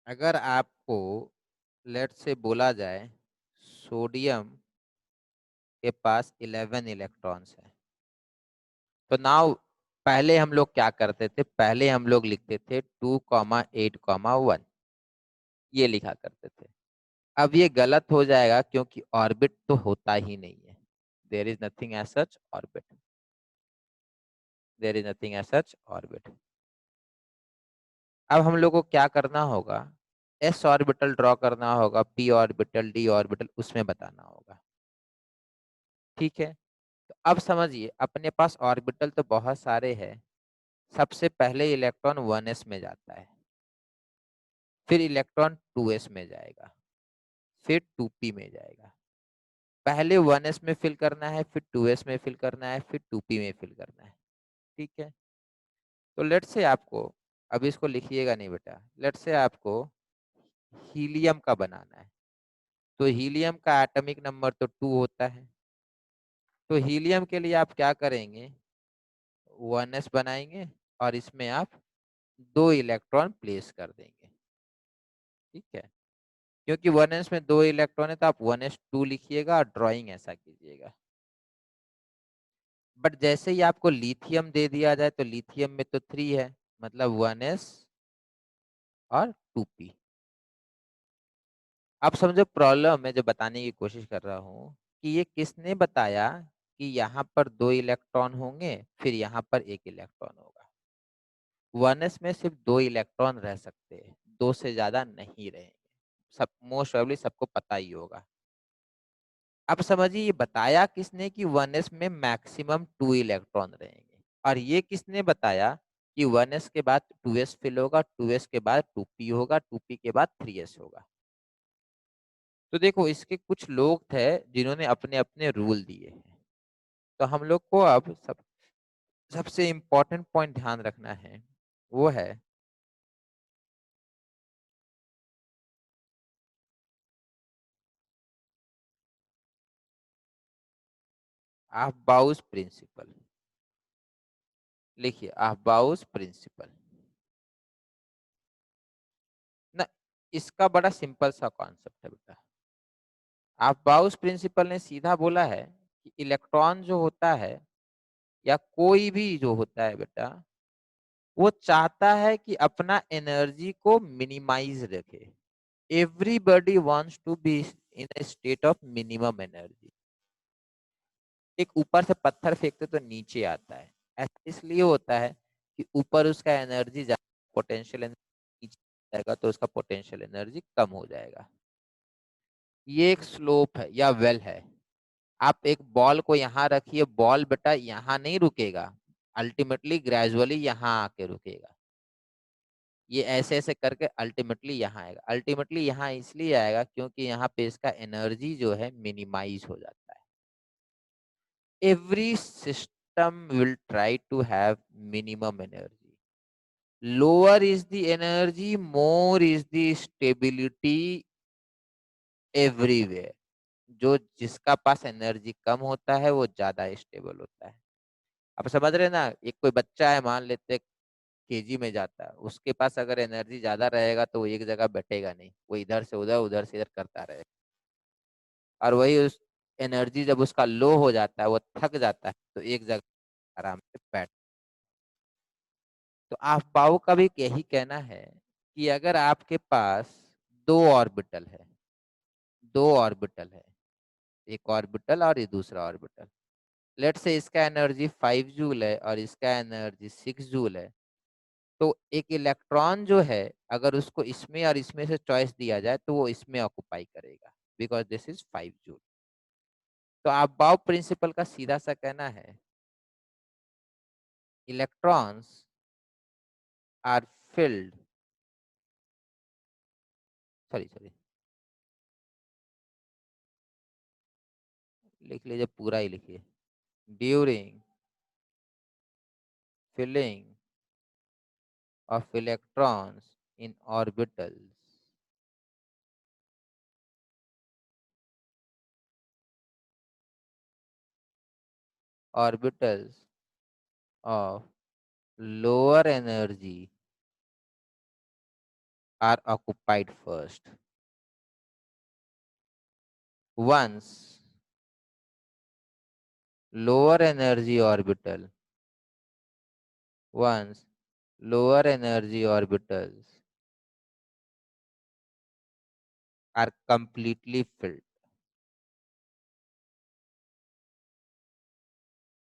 अगर आपको लेट से बोला जाए सोडियम के पास 11 इलेक्ट्रॉन्स है, तो नाउ पहले हम लोग क्या करते थे, पहले हम लोग लिखते थे 2,8,1, ये लिखा करते थे। अब ये गलत हो जाएगा क्योंकि ऑर्बिट तो होता ही नहीं है, there is nothing as such orbit, there is nothing as such orbit. अब हम लोग को क्या करना होगा, एस ऑर्बिटल ड्रॉ करना होगा, पी ऑर्बिटल, डी ऑर्बिटल उसमें बताना होगा, ठीक है। तो अब समझिए अपने पास ऑर्बिटल तो बहुत सारे हैं, सबसे पहले इलेक्ट्रॉन 1s में जाता है, फिर इलेक्ट्रॉन 2s में जाएगा, फिर 2p में जाएगा। पहले 1s में फिल करना है, फिर 2s में फिल करना है, फिर 2p में फिल करना है, ठीक है। तो लेट से आपको, अभी इसको लिखिएगा नहीं बेटा, लेट से आपको हीलियम का बनाना है, तो हीलियम का एटॉमिक नंबर तो 2 होता है, तो हीलियम के लिए आप क्या करेंगे, 1s बनाएंगे और इसमें आप 2 इलेक्ट्रॉन प्लेस कर देंगे, ठीक है, क्योंकि 1s में 2 इलेक्ट्रॉन है तो आप 1s2 लिखिएगा और ड्राइंग ऐसा कीजिएगा। बट जैसे ही आपको लिथियम दे दिया जाए तो लिथियम में तो 3 है, मतलब 1s और 2p। आप समझो प्रॉब्लम मैं जो बताने की कोशिश कर रहा हूँ कि ये किसने बताया कि यहाँ पर 2 इलेक्ट्रॉन होंगे फिर यहाँ पर 1 इलेक्ट्रॉन होगा। 1s में सिर्फ 2 इलेक्ट्रॉन रह सकते हैं, 2 से ज्यादा नहीं रहेंगे। सब मोस्ट प्रोबेबली सबको पता ही होगा। अब समझिए ये बताया किसने कि 1s में मैक्सिमम 2 इलेक्ट्रॉन रहेंगे, और ये किसने बताया कि 1s के बाद 2s फिल होगा, 2s के बाद 2p होगा, 2p के बाद 3s होगा। तो देखो इसके कुछ लोग थे जिन्होंने अपने अपने रूल दिए हैं। तो हम लोग को अब सबसे इम्पोर्टेंट पॉइंट ध्यान रखना है, वो है अफबाउस प्रिंसिपल। लिखिए अफबाउस प्रिंसिपल ना, इसका बड़ा सिंपल सा कॉन्सेप्ट है बेटा। अफबाउस प्रिंसिपल ने सीधा बोला है कि इलेक्ट्रॉन जो होता है या कोई भी जो होता है बेटा, वो चाहता है कि अपना एनर्जी को मिनिमाइज रखे। Everybody wants to be in a state of minimum energy. एक ऊपर से पत्थर फेंकते तो नीचे आता है, ऐसा इसलिए होता है कि ऊपर उसका एनर्जी ज्यादा, पोटेंशियल एनर्जी नीचे जाएगा तो उसका पोटेंशियल एनर्जी कम हो जाएगा। ये एक स्लोप है या वेल है। आप एक बॉल को यहाँ रखिए, बॉल बेटा यहाँ नहीं रुकेगा, अल्टीमेटली ग्रेजुअली यहाँ आके रुकेगा। ये ऐसे ऐसे करके अल्टीमेटली यहाँ आएगा। अल्टीमेटली यहाँ इसलिए आएगा क्योंकि यहाँ पे इसका एनर्जी जो है मिनिमाइज हो जाता है। Every system will try to have minimum energy. Lower is the energy, more is the stability everywhere. जो जिसका पास एनर्जी कम होता है वो ज्यादा स्टेबल होता है। आप समझ रहे हैं ना, एक कोई बच्चा है मान लेते केजी में जाता है, उसके पास अगर एनर्जी ज्यादा रहेगा तो वो एक जगह बैठेगा नहीं, वो इधर से इधर करता रहेगा। और वही उस एनर्जी जब उसका लो हो जाता है, वो थक जाता है, तो एक जगह आराम से बैठ। तो अफबाओ का भी यही कहना है कि अगर आपके पास दो ऑर्बिटल है, एक ऑर्बिटल और ये दूसरा ऑर्बिटल, लेट से इसका एनर्जी 5 जूल है और इसका एनर्जी 6 जूल है, तो एक इलेक्ट्रॉन जो है अगर उसको इसमें और इसमें से चॉइस दिया जाए तो वो इसमें ऑक्युपाई करेगा, बिकॉज दिस इज 5 जूल। तो अफबाओ प्रिंसिपल का सीधा सा कहना है इलेक्ट्रॉन्स आर फिल्ड, सॉरी लिख लीजिए, पूरा ही लिखिए, during filling of electrons in orbitals of lower energy are occupied first. Once lower energy orbital, once lower energy orbitals are completely filled,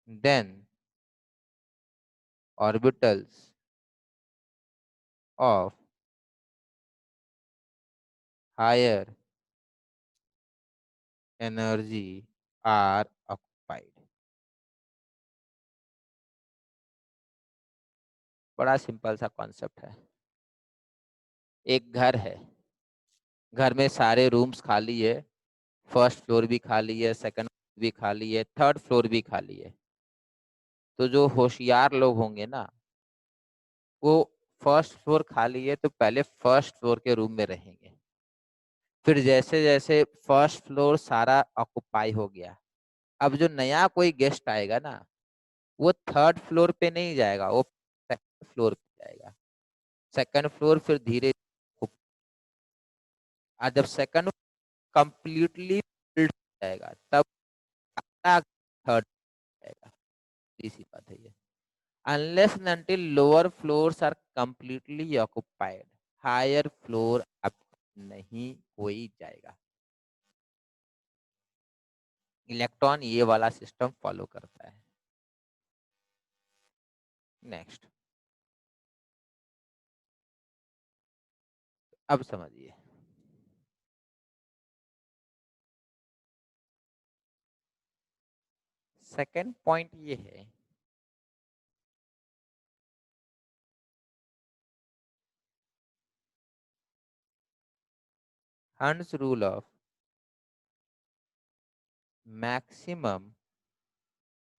then orbitals of higher energy are occupied. बड़ा simple सा concept है। एक घर है, घर में सारे rooms खाली है, फर्स्ट फ्लोर भी खाली है, सेकंड भी खाली है, थर्ड फ्लोर भी खाली है। तो जो होशियार लोग होंगे ना, वो फर्स्ट फ्लोर खाली है तो पहले फर्स्ट फ्लोर के रूम में रहेंगे। फिर जैसे जैसे फर्स्ट फ्लोर सारा ऑक्युपाई हो गया, अब जो नया कोई गेस्ट आएगा ना, वो थर्ड फ्लोर पे नहीं जाएगा, वो सेकंड फ्लोर पे जाएगा। सेकंड फ्लोर फिर धीरे और जब सेकंड कंप्लीटली फिल्ड हो जाएगा तब थर्ड जाएगा। इसी बात है ये। Unless and until lower floors are completely occupied, higher floor अब नहीं हो ही जाएगा। इलेक्ट्रॉन ये वाला सिस्टम फॉलो करता है। नेक्स्ट, अब समझिए। सेकंड पॉइंट ये है, हंस रूल ऑफ मैक्सिमम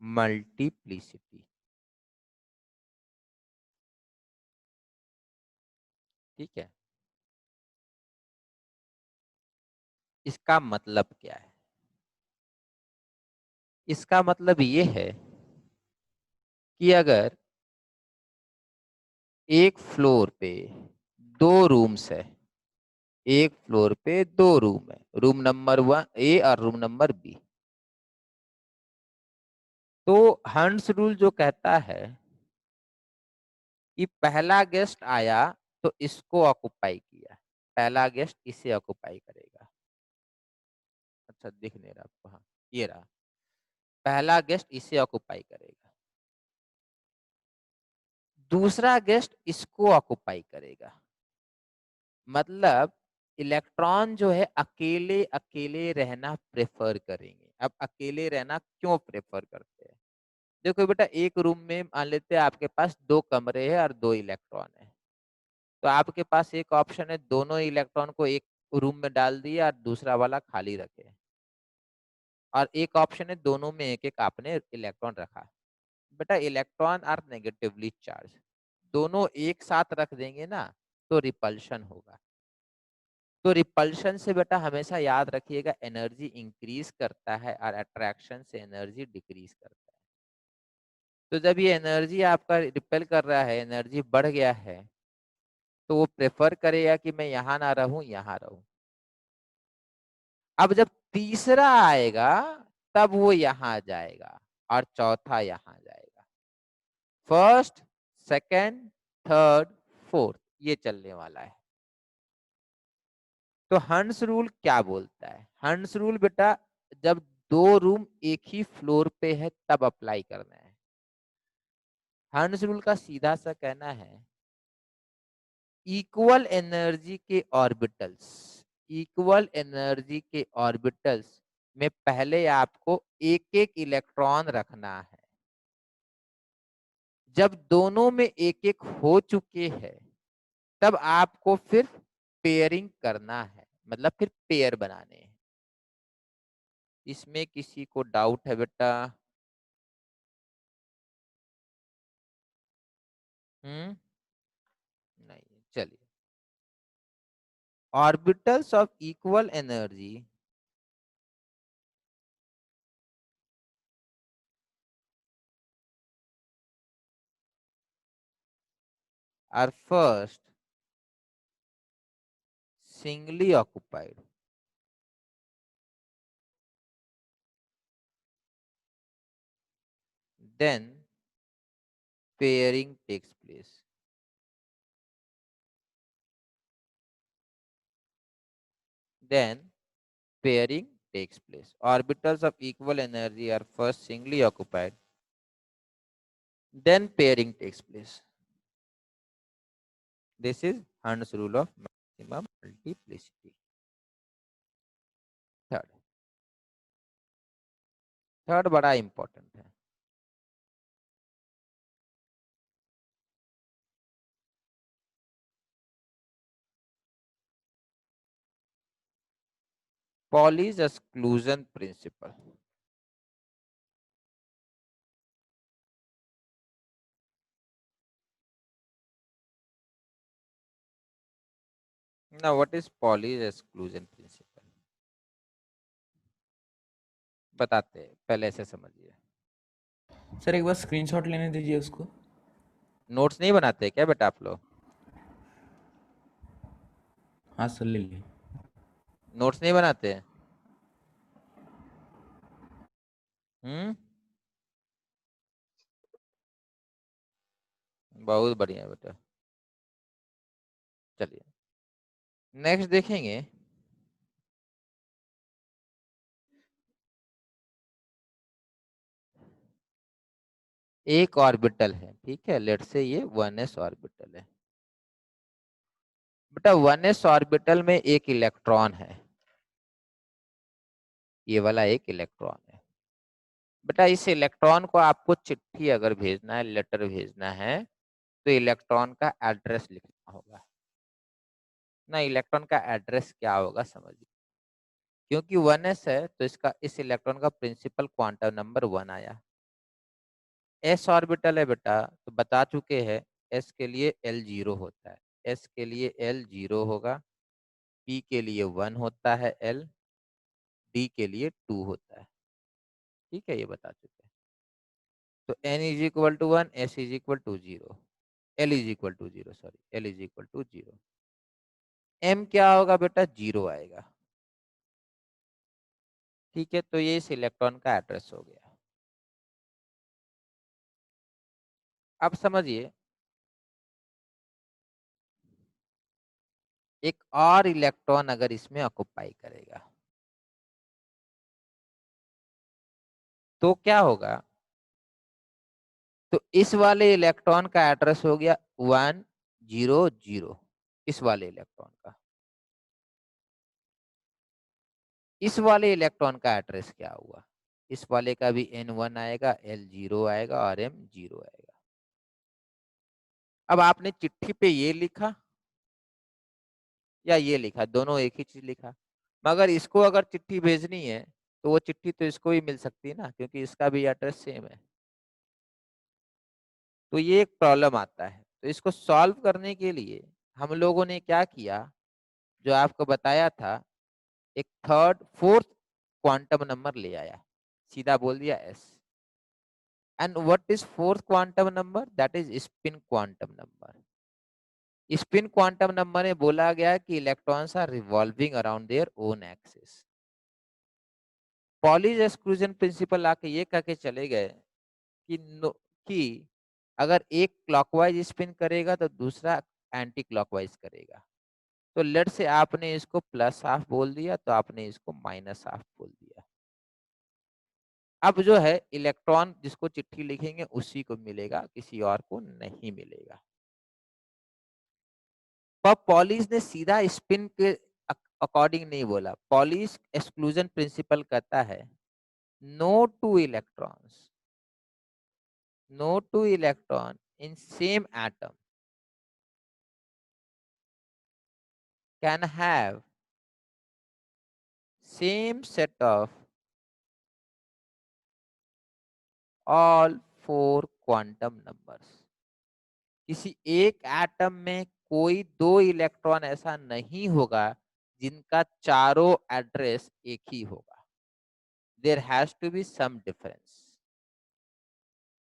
मल्टीप्लिसिटी। ठीक है, इसका मतलब क्या है? इसका मतलब ये है कि अगर एक फ्लोर पे 2 रूम्स है, एक फ्लोर पे 2 रूम है, रूम नंबर 1 और रूम नंबर बी, तो हंस रूल जो कहता है कि पहला गेस्ट आया तो इसको ऑक्युपाई किया, पहला गेस्ट इसे ऑक्युपाई करेगा। अच्छा दिख नहीं रहा आपको? हाँ, ये रहा, पहला गेस्ट इसे ऑक्युपाई करेगा, दूसरा गेस्ट इसको ऑक्युपाई करेगा। मतलब इलेक्ट्रॉन जो है अकेले अकेले रहना प्रेफर करेंगे। अब अकेले रहना क्यों प्रेफर करते हैं? देखो बेटा, एक रूम में मान लेते हैं आपके पास 2 कमरे हैं और 2 इलेक्ट्रॉन है, तो आपके पास एक ऑप्शन है दोनों इलेक्ट्रॉन को एक रूम में डाल दिया और दूसरा वाला खाली रखे, और एक ऑप्शन है दोनों में एक एक आपने इलेक्ट्रॉन रखा। बेटा इलेक्ट्रॉन आर नेगेटिवली चार्ज, दोनों एक साथ रख देंगे ना तो रिपल्शन होगा। तो रिपल्शन से बेटा हमेशा याद रखिएगा एनर्जी इंक्रीज करता है और अट्रैक्शन से एनर्जी डिक्रीज करता है। तो जब ये एनर्जी आपका रिपेल कर रहा है, एनर्जी बढ़ गया है, तो वो प्रेफर करेगा कि मैं यहाँ ना रहूं, यहाँ रहूं। अब जब तीसरा आएगा तब वो यहाँ जाएगा और चौथा यहाँ जाएगा। फर्स्ट, सेकंड, थर्ड, फोर्थ, ये चलने वाला है। तो हंस रूल क्या बोलता है? हंस रूल बेटा जब 2 रूम एक ही फ्लोर पे है तब अप्लाई करना है। हंस रूल का सीधा सा कहना है इक्वल एनर्जी के ऑर्बिटल्स, इक्वल एनर्जी के ऑर्बिटल्स में पहले आपको एक एक इलेक्ट्रॉन रखना है। जब दोनों में एक एक हो चुके हैं तब आपको फिर पेयरिंग करना है, मतलब फिर पेयर बनाने हैं। इसमें किसी को डाउट है बेटा? नहीं, चलिए। Orbitals of equal energy are first singly occupied, then pairing takes place. Then pairing takes place. Orbitals of equal energy are first singly occupied, then pairing takes place. This is Hund's rule of maximum multiplicity. Third, third बड़ा important है। Pauli's exclusion principle. Now, what is Pauli's exclusion principle? बताते हैं, पहले ऐसे समझिए। Sir एक बार screenshot लेने दीजिए उसको। नोट्स नहीं बनाते क्या बेटा आप लोग? हाँ सर ले लीजिए। नोट्स नहीं बनाते? बहुत बढ़िया बेटा। चलिए नेक्स्ट देखेंगे। एक ऑर्बिटल है, ठीक है, लेट से ये 1s ऑर्बिटल है। बेटा 1s ऑर्बिटल में एक इलेक्ट्रॉन है, ये वाला एक इलेक्ट्रॉन है। बेटा इस इलेक्ट्रॉन को आपको चिट्ठी अगर भेजना है, लेटर भेजना है, तो इलेक्ट्रॉन का एड्रेस लिखना होगा ना। इलेक्ट्रॉन का एड्रेस क्या होगा समझिए। क्योंकि 1s है तो इसका, इस इलेक्ट्रॉन का प्रिंसिपल क्वांटम नंबर 1 आया। s ऑर्बिटल है बेटा, तो बता चुके हैं s के लिए l0 होता है, s के लिए l0 होगा, p के लिए 1 होता है, l d के लिए 2 होता है। ठीक है, ये बता चुके हैं। तो n is equal to 1, s is equal to 0, l is equal to 0, sorry l is equal to 0। m क्या होगा बेटा, 0 आएगा। ठीक है, तो ये इस इलेक्ट्रॉन का एड्रेस हो गया। अब समझिए, एक और इलेक्ट्रॉन अगर इसमें ऑक्युपाई करेगा तो क्या होगा। तो इस वाले इलेक्ट्रॉन का एड्रेस हो गया 1 0 0, इस वाले इलेक्ट्रॉन का। इस वाले इलेक्ट्रॉन का एड्रेस क्या हुआ, इस वाले का भी n1 आएगा, l0 आएगा और m0 आएगा। अब आपने चिट्ठी पे ये लिखा या ये लिखा, दोनों एक ही चीज लिखा, मगर इसको अगर चिट्ठी भेजनी है तो वो चिट्ठी तो इसको ही मिल सकती है ना, क्योंकि इसका भी एड्रेस सेम है। तो ये एक प्रॉब्लम आता है। तो इसको सॉल्व करने के लिए हम लोगों ने क्या किया, जो आपको बताया था, एक थर्ड फोर्थ क्वांटम नंबर ले आया, सीधा बोल दिया s। And what is fourth quantum number, that is spin quantum number. Spin quantum number में बोला गया कि electrons are revolving around their own axis. Pauli's exclusion principle आके ये कह के चले गए कि कि अगर एक क्लॉकवाइज स्पिन करेगा तो दूसरा एंटी क्लॉकवाइज करेगा। तो लेट से आपने इसको प्लस हाफ बोल दिया, तो आपने इसको माइनस हाफ बोल दिया। अब जो है इलेक्ट्रॉन जिसको चिट्ठी लिखेंगे उसी को मिलेगा, किसी और को नहीं मिलेगा। पर पॉलिस ने सीधा स्पिन के अकॉर्डिंग नहीं बोला। पॉलिस एक्सक्लूजन प्रिंसिपल कहता है no two electrons, no two electron in same atom can have same set of all four quantum numbers। किसी एक एटम में कोई दो इलेक्ट्रॉन ऐसा नहीं होगा जिनका चारों एड्रेस एक ही होगा। There has to be some difference.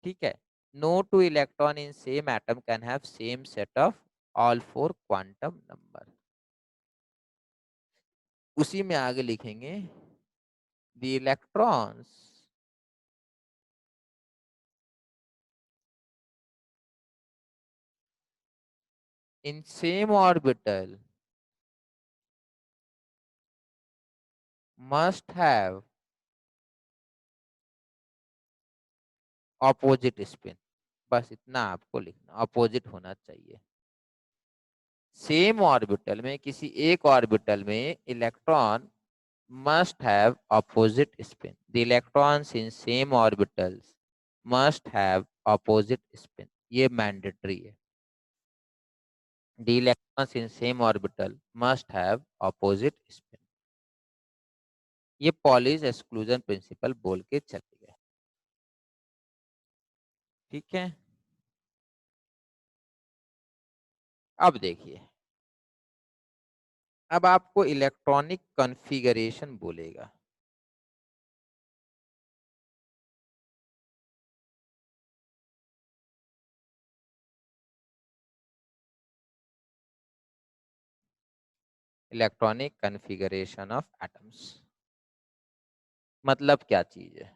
ठीक है, no two electron in same atom can have same set of all four quantum number. उसी में आगे लिखेंगे the electrons in same orbital must have opposite spin। बस इतना आपको लिखना, अपोजिट होना चाहिए। सेम ऑर्बिटल में, किसी एक ऑर्बिटल में electron must have opposite spin। The electrons in same orbitals must have opposite spin, ये मैंडेटरी है। The electrons in same orbital must have opposite spin। ये पॉलिस एक्सक्लूजन प्रिंसिपल बोल के चले गए। ठीक है, अब देखिए, अब आपको इलेक्ट्रॉनिक कॉन्फ़िगरेशन बोलेगा। Electronic configuration of atoms. मतलब क्या चीज है?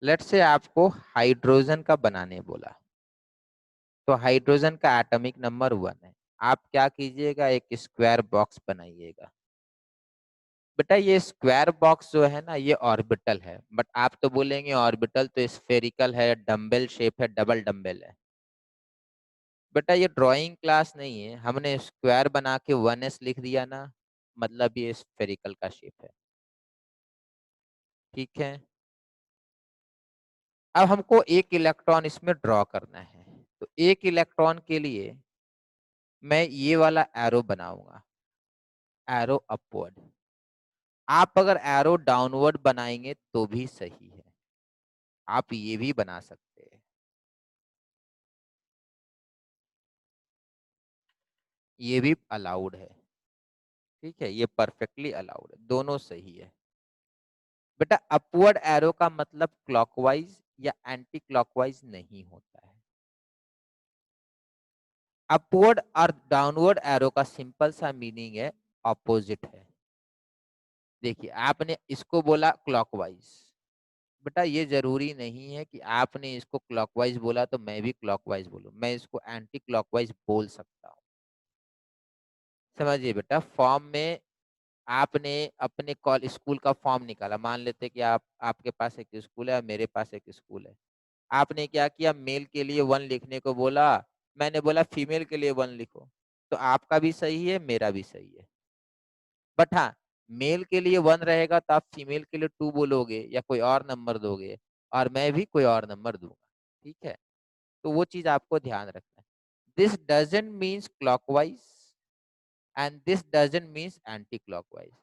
लेट्स से आपको हाइड्रोजन का बनाने बोला, तो हाइड्रोजन का एटॉमिक नंबर 1 है। आप क्या कीजिएगा, एक स्क्वायर बॉक्स बनाइएगा। बेटा ये स्क्वायर बॉक्स जो है ना, ये ऑर्बिटल है, बट आप तो बोलेंगे ऑर्बिटल तो स्फेरिकल है, डम्बल शेप है, डबल डम्बल है। बेटा ये ड्राइंग क्लास नहीं है, हमने स्क्वायर बना के 1s लिख दिया ना, मतलब ये स्फेरिकल का शेप है। ठीक है, अब हमको एक इलेक्ट्रॉन इसमें ड्रॉ करना है, तो एक इलेक्ट्रॉन के लिए मैं ये वाला एरो बनाऊंगा, एरो अपवर्ड। आप अगर एरो डाउनवर्ड बनाएंगे तो भी सही है, आप ये भी बना सकते हैं, ये भी अलाउड है। ठीक है, ये परफेक्टली अलाउड है, दोनों सही है। बेटा अपवर्ड एरो का मतलब क्लॉकवाइज या एंटी क्लॉकवाइज नहीं होता है। अपवर्ड और डाउनवर्ड एरो का सिंपल सा मीनिंग है ऑपोजिट है। देखिए आपने इसको बोला क्लॉकवाइज, बेटा ये जरूरी नहीं है कि आपने इसको क्लॉकवाइज बोला तो मैं भी क्लॉकवाइज बोलूं, मैं इसको एंटी क्लॉकवाइज बोल सकता हूँ। समझिए बेटा, फॉर्म में आपने अपने स्कूल का फॉर्म निकाला, मान लेते कि आपके पास एक स्कूल है और मेरे पास एक स्कूल है। आपने क्या किया, मेल के लिए 1 लिखने को बोला, मैंने बोला फीमेल के लिए 1 लिखो, तो आपका भी सही है मेरा भी सही है। बट हाँ, मेल के लिए 1 रहेगा तो आप फीमेल के लिए 2 बोलोगे या कोई और नंबर दोगे, और मैं भी कोई और नंबर दूंगा। ठीक है, तो वो चीज आपको ध्यान रखना है। This doesn't means clockwise and this doesn't means anti-clockwise.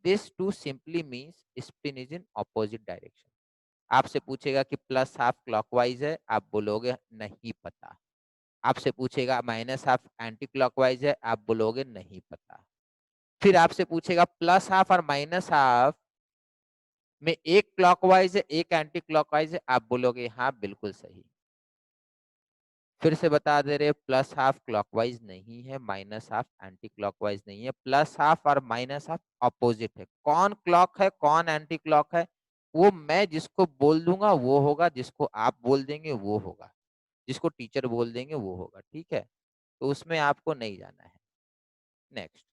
This too simply means spin is in opposite direction. आपसे पूछेगा कि प्लस हाफ क्लॉकवाइज है, आप बोलोगे नहीं पता। आपसे पूछेगा माइनस हाफ एंटी क्लॉकवाइज है, आप बोलोगे नहीं पता। फिर आपसे पूछेगा प्लस हाफ और माइनस हाफ में एक क्लॉकवाइज है एक एंटी क्लॉकवाइज है, आप बोलोगे हाँ बिल्कुल सही। फिर से बता दे रहे, प्लस हाफ क्लॉकवाइज नहीं है, माइनस हाफ एंटी क्लॉकवाइज नहीं है, प्लस हाफ और माइनस हाफ ऑपोजिट है। कौन क्लॉक है कौन एंटी क्लॉक है, वो मैं जिसको बोल दूंगा वो होगा, जिसको आप बोल देंगे वो होगा, जिसको टीचर बोल देंगे वो होगा। ठीक है, तो उसमें आपको नहीं जाना है। नेक्स्ट,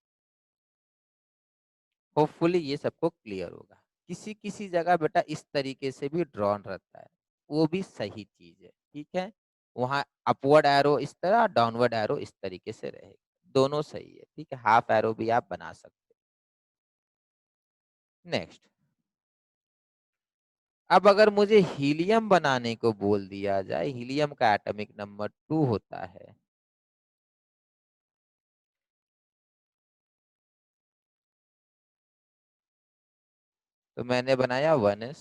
होपफुली ये सबको क्लियर होगा। किसी किसी जगह बेटा इस तरीके से भी ड्रॉन रहता है, वो भी सही चीज है। ठीक है, वहां अपवर्ड एरो इस तरह, डाउनवर्ड एरो इस तरीके से रहेगा, दोनों सही है। ठीक है, हाफ एरो भी आप बना सकते हैं। नेक्स्ट, अब अगर मुझे हीलियम बनाने को बोल दिया जाए, हीलियम का एटॉमिक नंबर 2 होता है, तो मैंने बनाया 1s।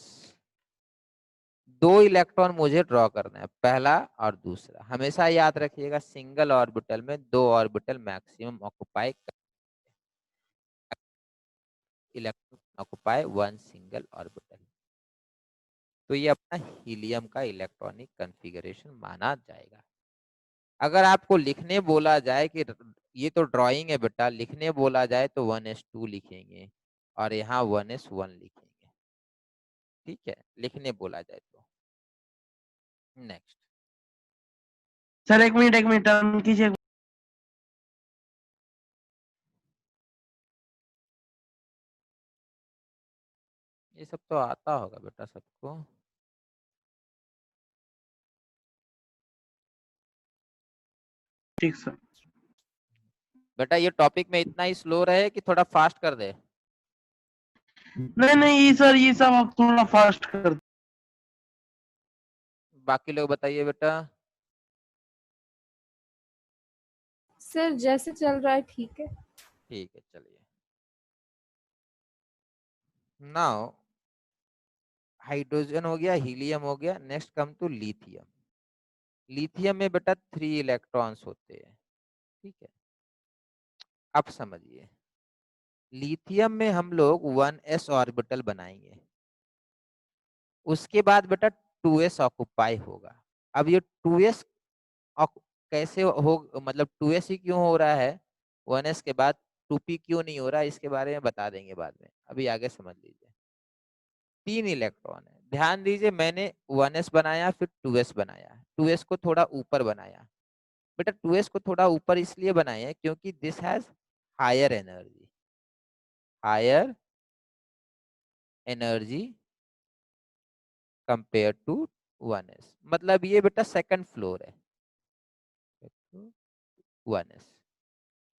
2 इलेक्ट्रॉन मुझे ड्रॉ करना है, पहला और दूसरा। हमेशा याद रखिएगा सिंगल ऑर्बिटल में 2 orbital maximum occupy, electron occupy 1 single orbital. तो ये अपना हीलियम का इलेक्ट्रॉनिक कॉन्फ़िगरेशन माना जाएगा। अगर आपको लिखने बोला जाए कि ये तो ड्राइंग है बेटा, लिखने बोला जाए तो 1s2 लिखेंगे और यहाँ 1s1 लिखेंगे। ठीक है, लिखने बोला जाए तो। नेक्स्ट, सर एक मिनट टर्न कीजिए। ये सब तो आता होगा बेटा सबको। ठीक सर। बेटा ये टॉपिक में इतना ही स्लो रहे कि थोड़ा फास्ट कर दे? नहीं ये सर, ये सब आप थोड़ा फास्ट कर। बाकी लोग बताइए बेटा। सर जैसे चल रहा है ठीक है। ठीक है, चलिए। नाउ हाइड्रोजन हो गया, हीलियम हो गया, next come to lithium. Lithium में बेटा 3 इलेक्ट्रॉन्स होते हैं। ठीक है, अब समझिए, लिथियम में हम लोग 1s ऑर्बिटल बनाएंगे, उसके बाद बेटा 2s ऑक्युपाई होगा। अब ये 2s कैसे हो, मतलब 2s ही क्यों हो रहा है 1s के बाद, 2p क्यों नहीं हो रहा है, इसके बारे में बता देंगे बाद में, अभी आगे समझ लीजिए। 3 इलेक्ट्रॉन है, ध्यान दीजिए मैंने 1s बनाया फिर 2s बनाया, 2s को थोड़ा ऊपर बनाया। बेटा 2s को थोड़ा ऊपर इसलिए बनाया क्योंकि this has higher energy, higher energy compare to 1s, मतलब ये बेटा सेकंड फ्लोर है, 1s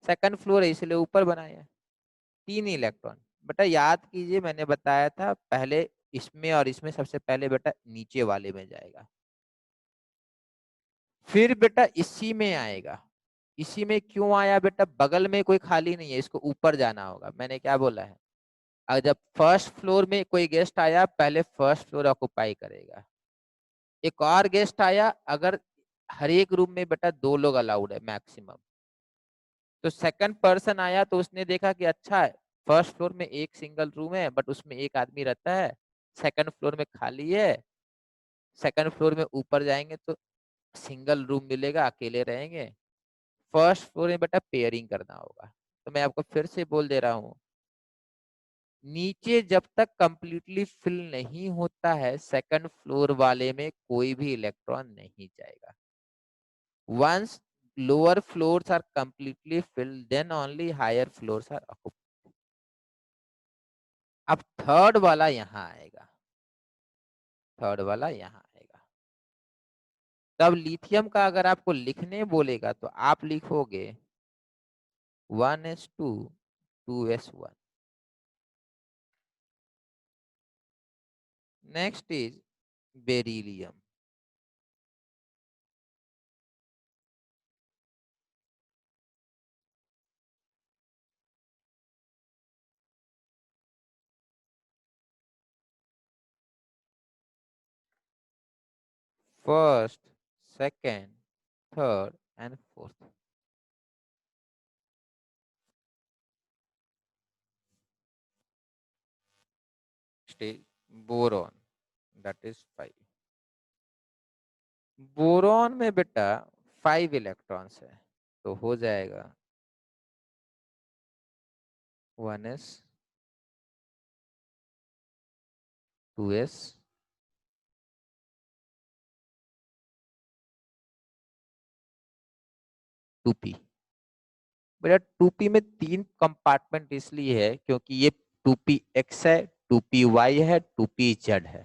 सेकंड फ्लोर है इसलिए ऊपर बनाया। 3 इलेक्ट्रॉन, बेटा याद कीजिए मैंने बताया था पहले इसमें और इसमें सबसे पहले बेटा नीचे वाले में जाएगा, फिर बेटा इसी में आएगा। इसी में क्यों आया बेटा, बगल में कोई खाली नहीं है, इसको ऊपर जाना होगा, मैंने क्या बोला है, अगर जब फर्स्ट फ्लोर में कोई गेस्ट आया पहले फर्स्ट फ्लोर ऑक्युपाई करेगा, एक और गेस्ट आया, अगर हर एक रूम में बेटा 2 लोग अलाउड है मैक्सिमम, तो सेकंड पर्सन आया तो उसने देखा कि अच्छा है फर्स्ट फ्लोर में एक सिंगल रूम है बट उसमें एक आदमी रहता है, सेकंड फ्लोर में खाली है, सेकंड फ्लोर में ऊपर जाएंगे तो सिंगल रूम मिलेगा, अकेले रहेंगे, फर्स्ट फ्लोर में बेटा पेयरिंग करना होगा। तो मैं आपको फिर से बोल दे रहा हूँ, नीचे जब तक कंप्लीटली फिल नहीं होता है सेकंड फ्लोर वाले में कोई भी इलेक्ट्रॉन नहीं जाएगा। Once lower floors are completely filled then only higher floors are occupied. अब थर्ड वाला यहाँ आएगा, थर्ड वाला यहाँ आएगा, तब लिथियम का अगर आपको लिखने बोलेगा तो आप लिखोगे 1s2 2s1। Next is beryllium. First, second, third and fourth. Stage boron, that is 5। Boron में बेटा 5 इलेक्ट्रॉन्स है, तो हो जाएगा 1s 2s 2p। बेटा 2p में 3 कंपार्टमेंट इसलिए है क्योंकि ये 2px है, 2py है, 2pz है,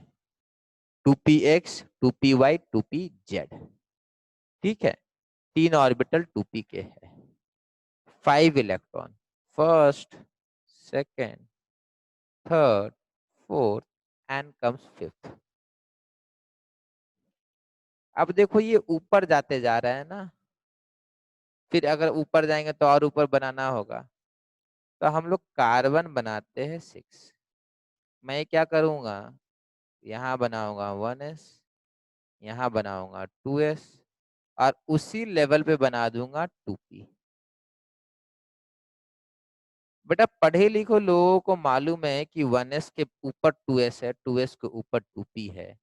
2px 2py 2pz, ठीक है, 3 ऑर्बिटल 2p के है। 5 electron, first, second, third, fourth and comes fifth. अब देखो ये ऊपर जाते जा रहा है ना, फिर अगर ऊपर जाएंगे तो और ऊपर बनाना होगा, तो हम लोग कार्बन बनाते हैं 6। मैं क्या करूंगा, यहाँ बनाऊंगा 1s, यहाँ बनाऊंगा 2s और उसी लेवल पे बना दूंगा 2p। बेटा पढ़े लिखो लोगों को मालूम है कि 1s के ऊपर 2s है, 2s के ऊपर 2p है,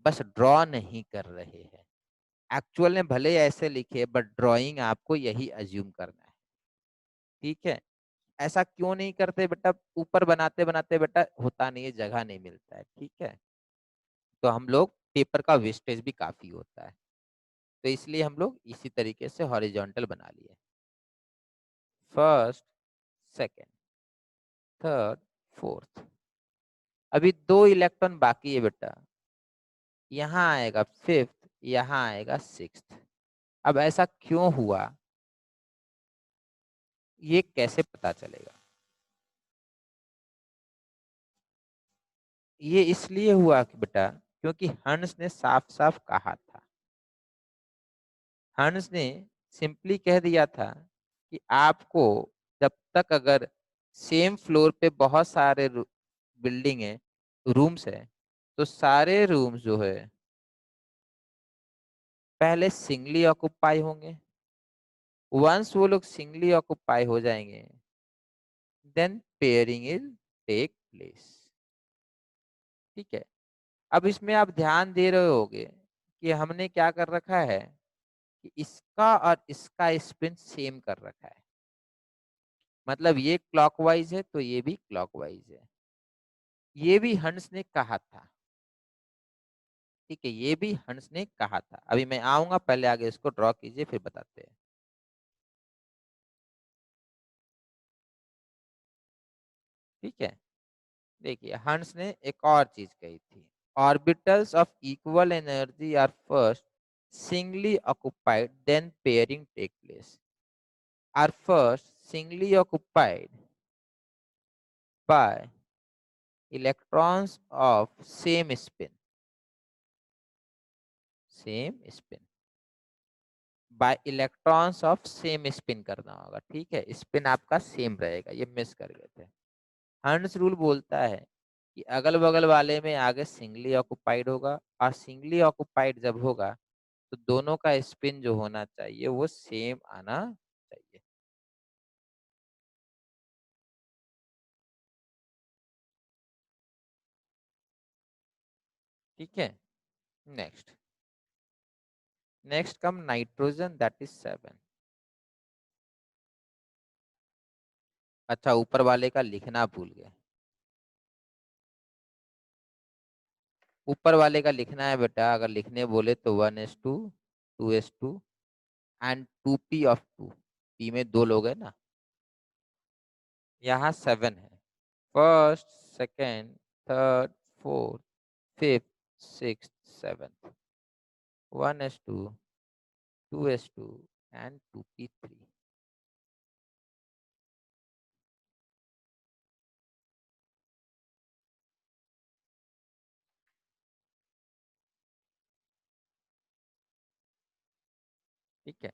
बस ड्रॉ नहीं कर रहे हैं। एक्चुअल में भले ऐसे लिखे बट ड्राइंग आपको यही अज्यूम करना है, ठीक है। ऐसा क्यों नहीं करते बेटा, ऊपर बनाते बनाते बेटा होता नहीं है, जगह नहीं मिलता है, ठीक है, तो हम लोग पेपर का वेस्टेज भी काफी होता है, तो इसलिए हम लोग इसी तरीके से हॉरिजॉन्टल बना लिए। फर्स्ट, सेकेंड, थर्ड, फोर्थ, अभी 2 इलेक्ट्रॉन बाकी है बेटा, यहाँ आएगा फिफ्थ, यहाँ आएगा सिक्स्थ। अब ऐसा क्यों हुआ, ये कैसे पता चलेगा, ये इसलिए हुआ कि बेटा क्योंकि हंस ने साफ साफ कहा था, हंस ने सिंपली कह दिया था कि आपको जब तक अगर सेम फ्लोर पे बहुत सारे बिल्डिंग है, रूम्स है, तो सारे रूम्स जो है पहले सिंगली ऑक्युपाई होंगे, वंस वो लोग सिंगली ऑक्युपाई हो जाएंगे then pairing is take place, ठीक है। अब इसमें आप ध्यान दे रहे होगे कि हमने क्या कर रखा है कि इसका और इसका स्पिन सेम कर रखा है, मतलब ये क्लॉकवाइज है तो ये भी क्लॉकवाइज है। ये भी हंस ने कहा था, ठीक है, ये भी हंस ने कहा था। अभी मैं आऊंगा, पहले आगे इसको ड्रॉ कीजिए फिर बताते हैं। ठीक है, देखिए हंस ने एक और चीज कही थी, orbitals of equal energy are first singly occupied, then pairing take place. Are first singly occupied by electrons of same spin. Same spin. By electrons of same spin करना होगा, ठीक है, स्पिन आपका सेम रहेगा, ये मिस कर गए थे। हंस रूल बोलता है कि अगल बगल वाले में आगे सिंगली ऑक्युपाइड होगा, और सिंगली ऑक्युपाइड जब होगा तो दोनों का स्पिन जो होना चाहिए वो सेम आना चाहिए। ठीक है, next come nitrogen, that is 7। अच्छा, ऊपर वाले का लिखना भूल गए, ऊपर वाले का लिखना है बेटा, अगर लिखने बोले तो 1s2 2s2 and 2p, p में 2 लोग है ना, यहाँ 7 है, first second third fourth fifth six seventh, 1s2 2s2 and 2p3। ठीक है,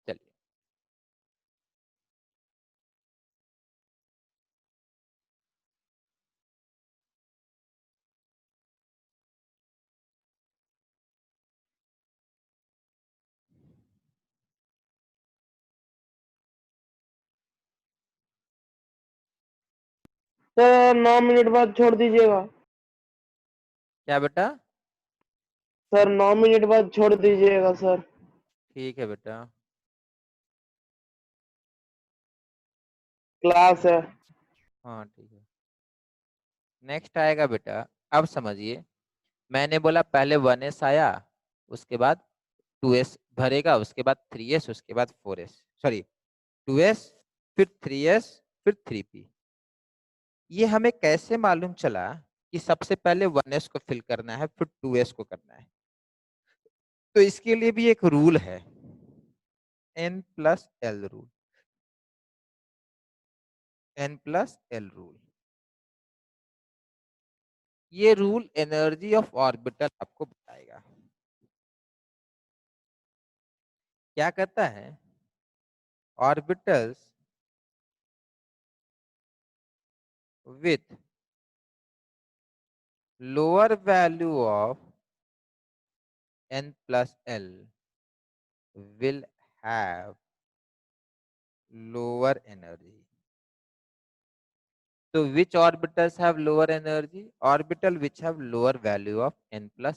चलिए सर 9 मिनट बाद छोड़ दीजिएगा। क्या बेटा? सर 9 मिनट बाद छोड़ दीजिएगा सर। ठीक है बेटा, क्लास है। हाँ ठीक है। नेक्स्ट आएगा बेटा, अब समझिए, मैंने बोला पहले 1s आया, उसके बाद 2s भरेगा, उसके बाद 3s, उसके बाद 4s, सॉरी 2s, फिर 3s, फिर 3p। ये हमें कैसे मालूम चला कि सबसे पहले 1s को फिल करना है फिर 2s को करना है? तो इसके लिए भी एक रूल है, n+l रूल, n+l रूल। ये रूल एनर्जी ऑफ ऑर्बिटल आपको बताएगा। क्या कहता है? Orbitals with lower value of n+l will have lower energy. So which orbitals have lower energy? Orbital which have lower value of n+l.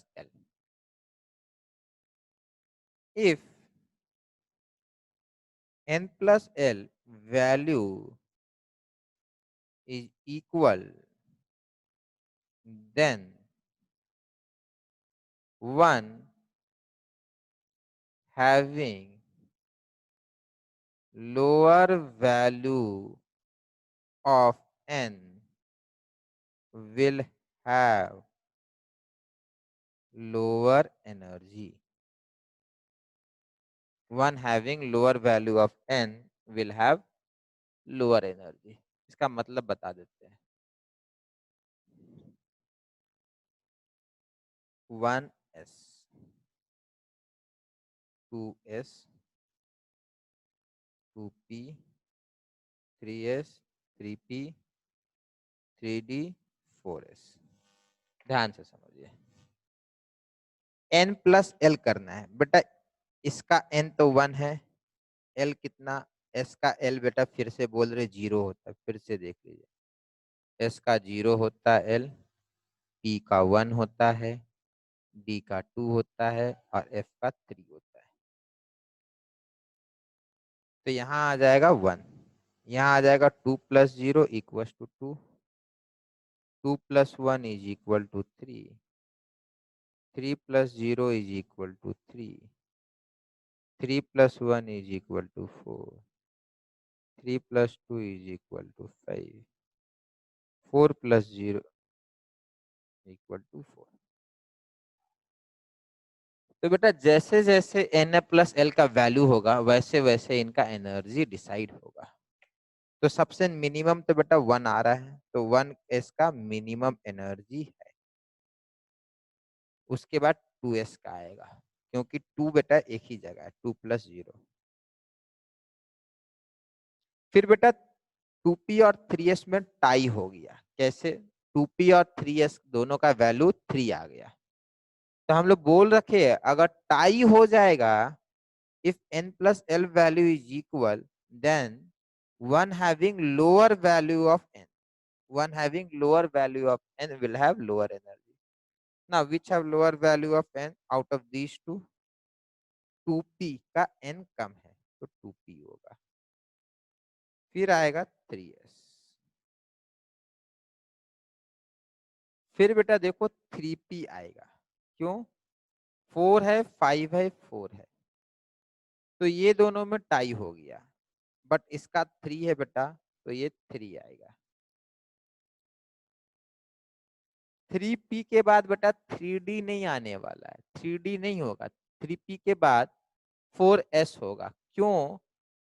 If n+l value is equal, then one having lower value of n will have lower energy. One having lower value of n will have lower energy. इसका मतलब बता देते हैं। 1s 2s 2p 3s 3p 3d 4s। ध्यान से समझिए, n+l करना है बेटा, इसका n तो 1 है, l कितना, s का l बेटा फिर से बोल रहे 0 होता है, फिर से देख लीजिए, s का 0 होता है l, p का 1 होता है, d का 2 होता है और f का 3 होता है। तो यहाँ आ जाएगा 1, यहाँ आ जाएगा 2 + 0 = 2, 2 + 1 = 3, 3 + 0 = 3, 3 + 1 = 4, 3 + 2 = 5, 4 + 0 = 4। तो बेटा जैसे जैसे Na+L का वैल्यू होगा वैसे वैसे इनका एनर्जी डिसाइड होगा। तो सबसे मिनिमम तो बेटा 1 आ रहा है, तो 1 इसका मिनिमम एनर्जी है। उसके बाद 2s का आएगा, क्योंकि 2 बेटा एक ही जगह है, 2 + 0। फिर बेटा 2p और 3s में टाई हो गया। कैसे? 2p और 3s दोनों का वैल्यू 3 आ गया। तो हम लोग बोल रखे हैं अगर टाई हो जाएगा, if n+L value is equal, then one having lower value of n will have lower energy. Now which have lower value of n out of these two? 2p का n कम है तो 2p होगा। फिर आएगा 3s। फिर बेटा देखो 3p आएगा। क्यों? 4 है, 5 है, 4 है, तो ये दोनों में टाई हो गया। बट इसका 3 है बेटा, तो ये 3 आएगा। 3p के बाद बेटा 3d नहीं आने वाला है, 3d नहीं होगा। 3p के बाद 4s होगा। क्यों?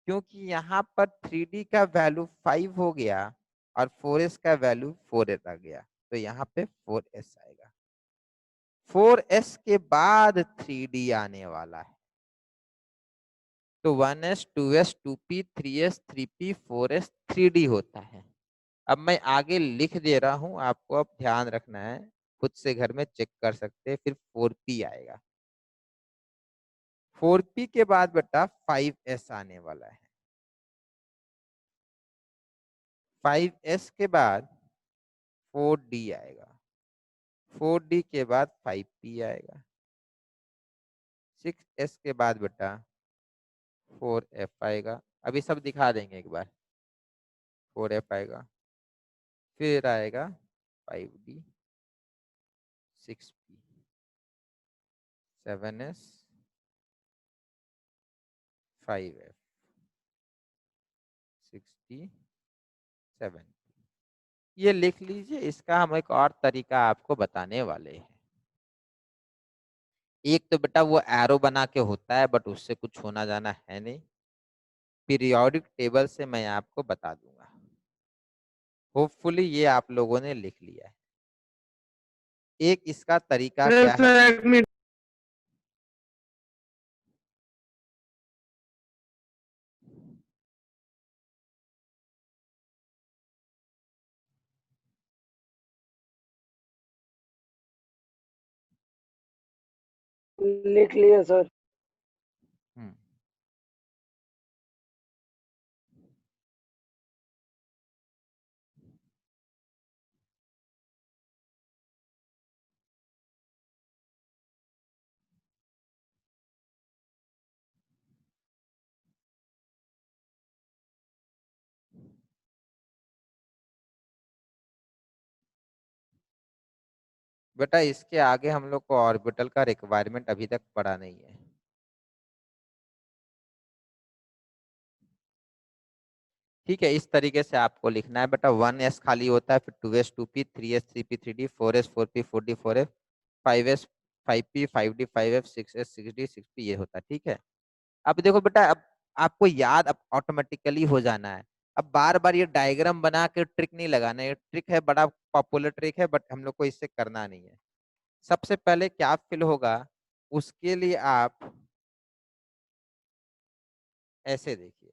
क्योंकि यहाँ पर 3d का वैल्यू 5 हो गया और 4s का वैल्यू 4 रह गया, तो यहाँ पे 4s आएगा। 4s के बाद 3d आने वाला है। तो 1s 2s 2p 3s 3p 4s 3d होता है। अब मैं आगे लिख दे रहा हूं, आपको अब ध्यान रखना है, खुद से घर में चेक कर सकते हैं। फिर 4p आएगा। 4p के बाद बेटा 5s आने वाला है। 5s के बाद 4d आएगा। 4d के बाद 5p आएगा। 6s के बाद बेटा 4f आएगा। अभी सब दिखा देंगे एक बार। 4f आएगा, फिर आएगा 5d, 6p, 7s, 5f, 6d, 7। ये लिख लीजिए। इसका हम एक और तरीका आपको बताने वाले हैं। एक तो बेटा वो एरो बना के होता है, बट उससे कुछ होना जाना है नहीं। पीरियोडिक टेबल से मैं आपको बता दूंगा। होपफुली ये आप लोगों ने लिख लिया है। एक इसका तरीका क्या है? सर एक मिनट लिख लिया सर। हम्म, बेटा इसके आगे हम लोग को ऑर्बिटल का रिक्वायरमेंट अभी तक पड़ा नहीं है। ठीक है, इस तरीके से आपको लिखना है बेटा। 1s खाली होता है, फिर 2s 2p 3s 3p 3d 4s 4p 4d 4f 5s 5p 5d 5f 6s 6d 6p ये होता है। ठीक है, अब देखो बेटा, अब आपको याद अब ऑटोमेटिकली हो जाना है। अब बार बार ये डायग्राम बना के ट्रिक नहीं लगाना है। ये ट्रिक है, बड़ा पॉपुलर ट्रिक है, बट हम लोग को इससे करना नहीं है। सबसे पहले क्या फिल होगा, उसके लिए आप ऐसे देखिए।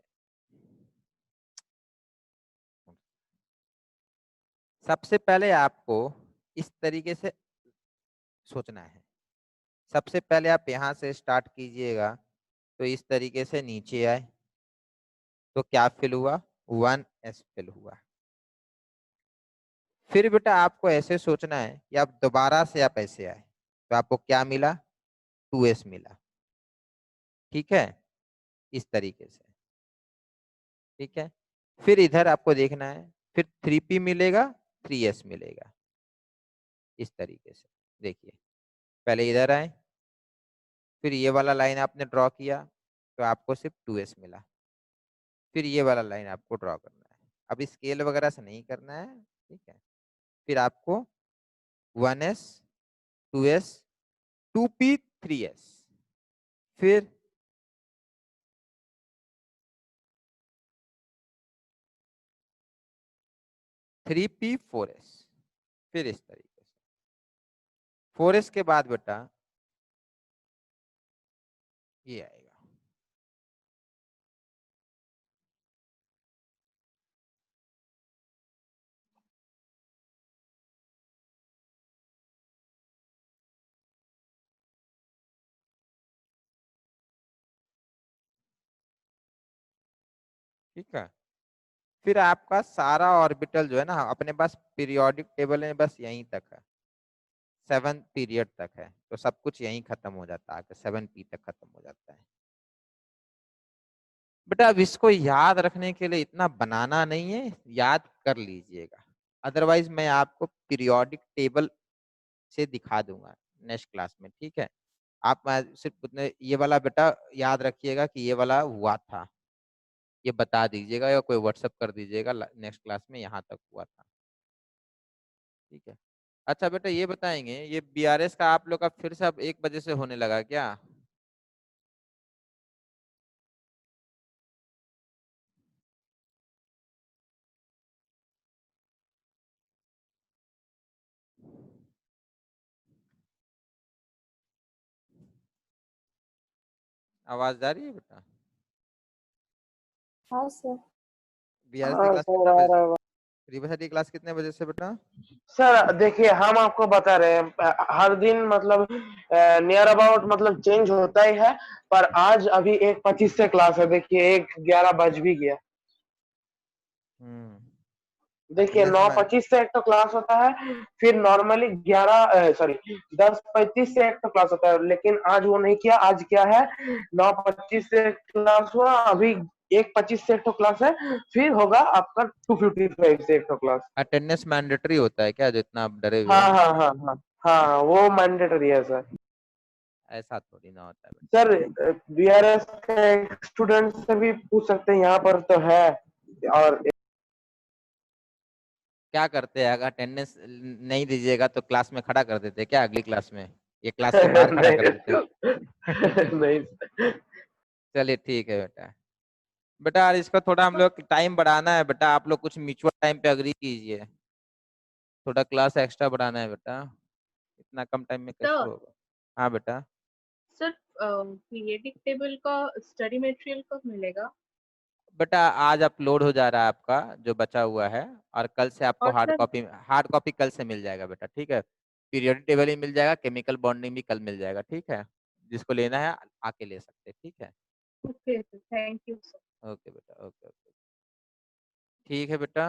सबसे पहले आपको इस तरीके से सोचना है। सबसे पहले आप यहाँ से स्टार्ट कीजिएगा, तो इस तरीके से नीचे आए तो क्या फिल हुआ? 1s फिल हुआ। फिर बेटा आपको ऐसे सोचना है कि आप दोबारा से आप ऐसे आए तो आपको क्या मिला? 2s मिला। ठीक है, इस तरीके से। ठीक है। फिर इधर आपको देखना है, फिर 3p मिलेगा, 3s मिलेगा, इस तरीके से। देखिए पहले इधर आए, फिर ये वाला लाइन आपने ड्रॉ किया तो आपको सिर्फ 2s मिला, फिर ये वाला लाइन आपको ड्रॉ करना है। अब स्केल वगैरह से नहीं करना है, ठीक है। फिर आपको 1s 2s 2p 3s, फिर 3p 4s, फिर इस तरीके से। 4s के बाद बेटा ये आएगा, ठीक है। फिर आपका सारा ऑर्बिटल जो है ना अपने पास पीरियोडिक टेबल में बस यहीं तक है, 7 पीरियड तक है, तो सब कुछ यहीं खत्म हो जाता है, 7p तक खत्म हो जाता है। बेटा अब इसको याद रखने के लिए इतना बनाना नहीं है, याद कर लीजिएगा, अदरवाइज मैं आपको पीरियोडिक टेबल से दिखा दूंगा नेक्स्ट क्लास में, ठीक है। आप सिर्फ उतने ये वाला बेटा याद रखिएगा कि ये वाला हुआ था, ये बता दीजिएगा या कोई व्हाट्सअप कर दीजिएगा नेक्स्ट क्लास में यहाँ तक हुआ था, ठीक है। अच्छा बेटा ये बताएंगे, ये बीआरएस का आप लोग का फिर से अब 1 बजे से होने लगा क्या? आवाज जा रही है बेटा? हाँ सर। बीआरएस की हाँ क्लास सर कितने आ बजे? रहा है। रिवर्स की क्लास कितने बजे से बेटा? सर देखिए हम आपको बता रहे हैं हर दिन मतलब नियर अबाउट मतलब चेंज होता ही है, पर आज अभी 1:25 से क्लास है। देखिए 1:11 बज भी गया। देखिए अटेंडेंस में 9:25 से एक तो क्लास होता है, फिर नॉर्मली 10:35 से एक तो क्लास होता है, लेकिन आज वो नहीं किया। आज क्या है, 9:25 से क्लास हुआ, अभी 1:25 से एक तो क्लास है, फिर होगा आपका 2:55 से एक तो क्लास। अटेंडेंस मैंडेटरी होता है क्या, जो इतना आप डरे हुए हाँ हैं? हाँ हाँ हाँ हाँ, वो मैंडेटरी है सर। ऐसा थोड़ी ना होता है बेटा। सर बीआरएस के स्टूडेंट से भी पूछ सकते हैं, यहाँ पर तो है। और क्या करते हैं, अगर अटेंडेंस नहीं दीजिएगा तो क्लास में खड़ा कर देते हैं क्या अगली क्लास में? ये क्लास के बाहर खड़ा कर देते हैं? नहीं नहीं चलिए ठीक है बेटा। बेटा यार इसका थोड़ा हम लोग टाइम बढ़ाना है बेटा, आप लोग कुछ म्यूचुअल टाइम पे अग्री कीजिए, थोड़ा क्लास एक्स्ट्रा बढ़ाना है बेटा, इतना कम टाइम में कैसे सर होगा? हाँ बेटा। सर पीरियडिक टेबल का स्टडी मटेरियल कब मिलेगा? बेटा आज अपलोड हो जा रहा है आपका जो बचा हुआ है, और कल से आपको और सर हार्ड कॉपी कल से मिल जाएगा बेटा, ठीक है। पीरियोडिक टेबल ही मिल जाएगा, केमिकल बॉन्डिंग भी कल मिल जाएगा, ठीक है। जिसको लेना है आके ले सकते हैं, ठीक है। Okay sir, thank you sir. Okay बेटा, ओके ओके, ठीक है बेटा।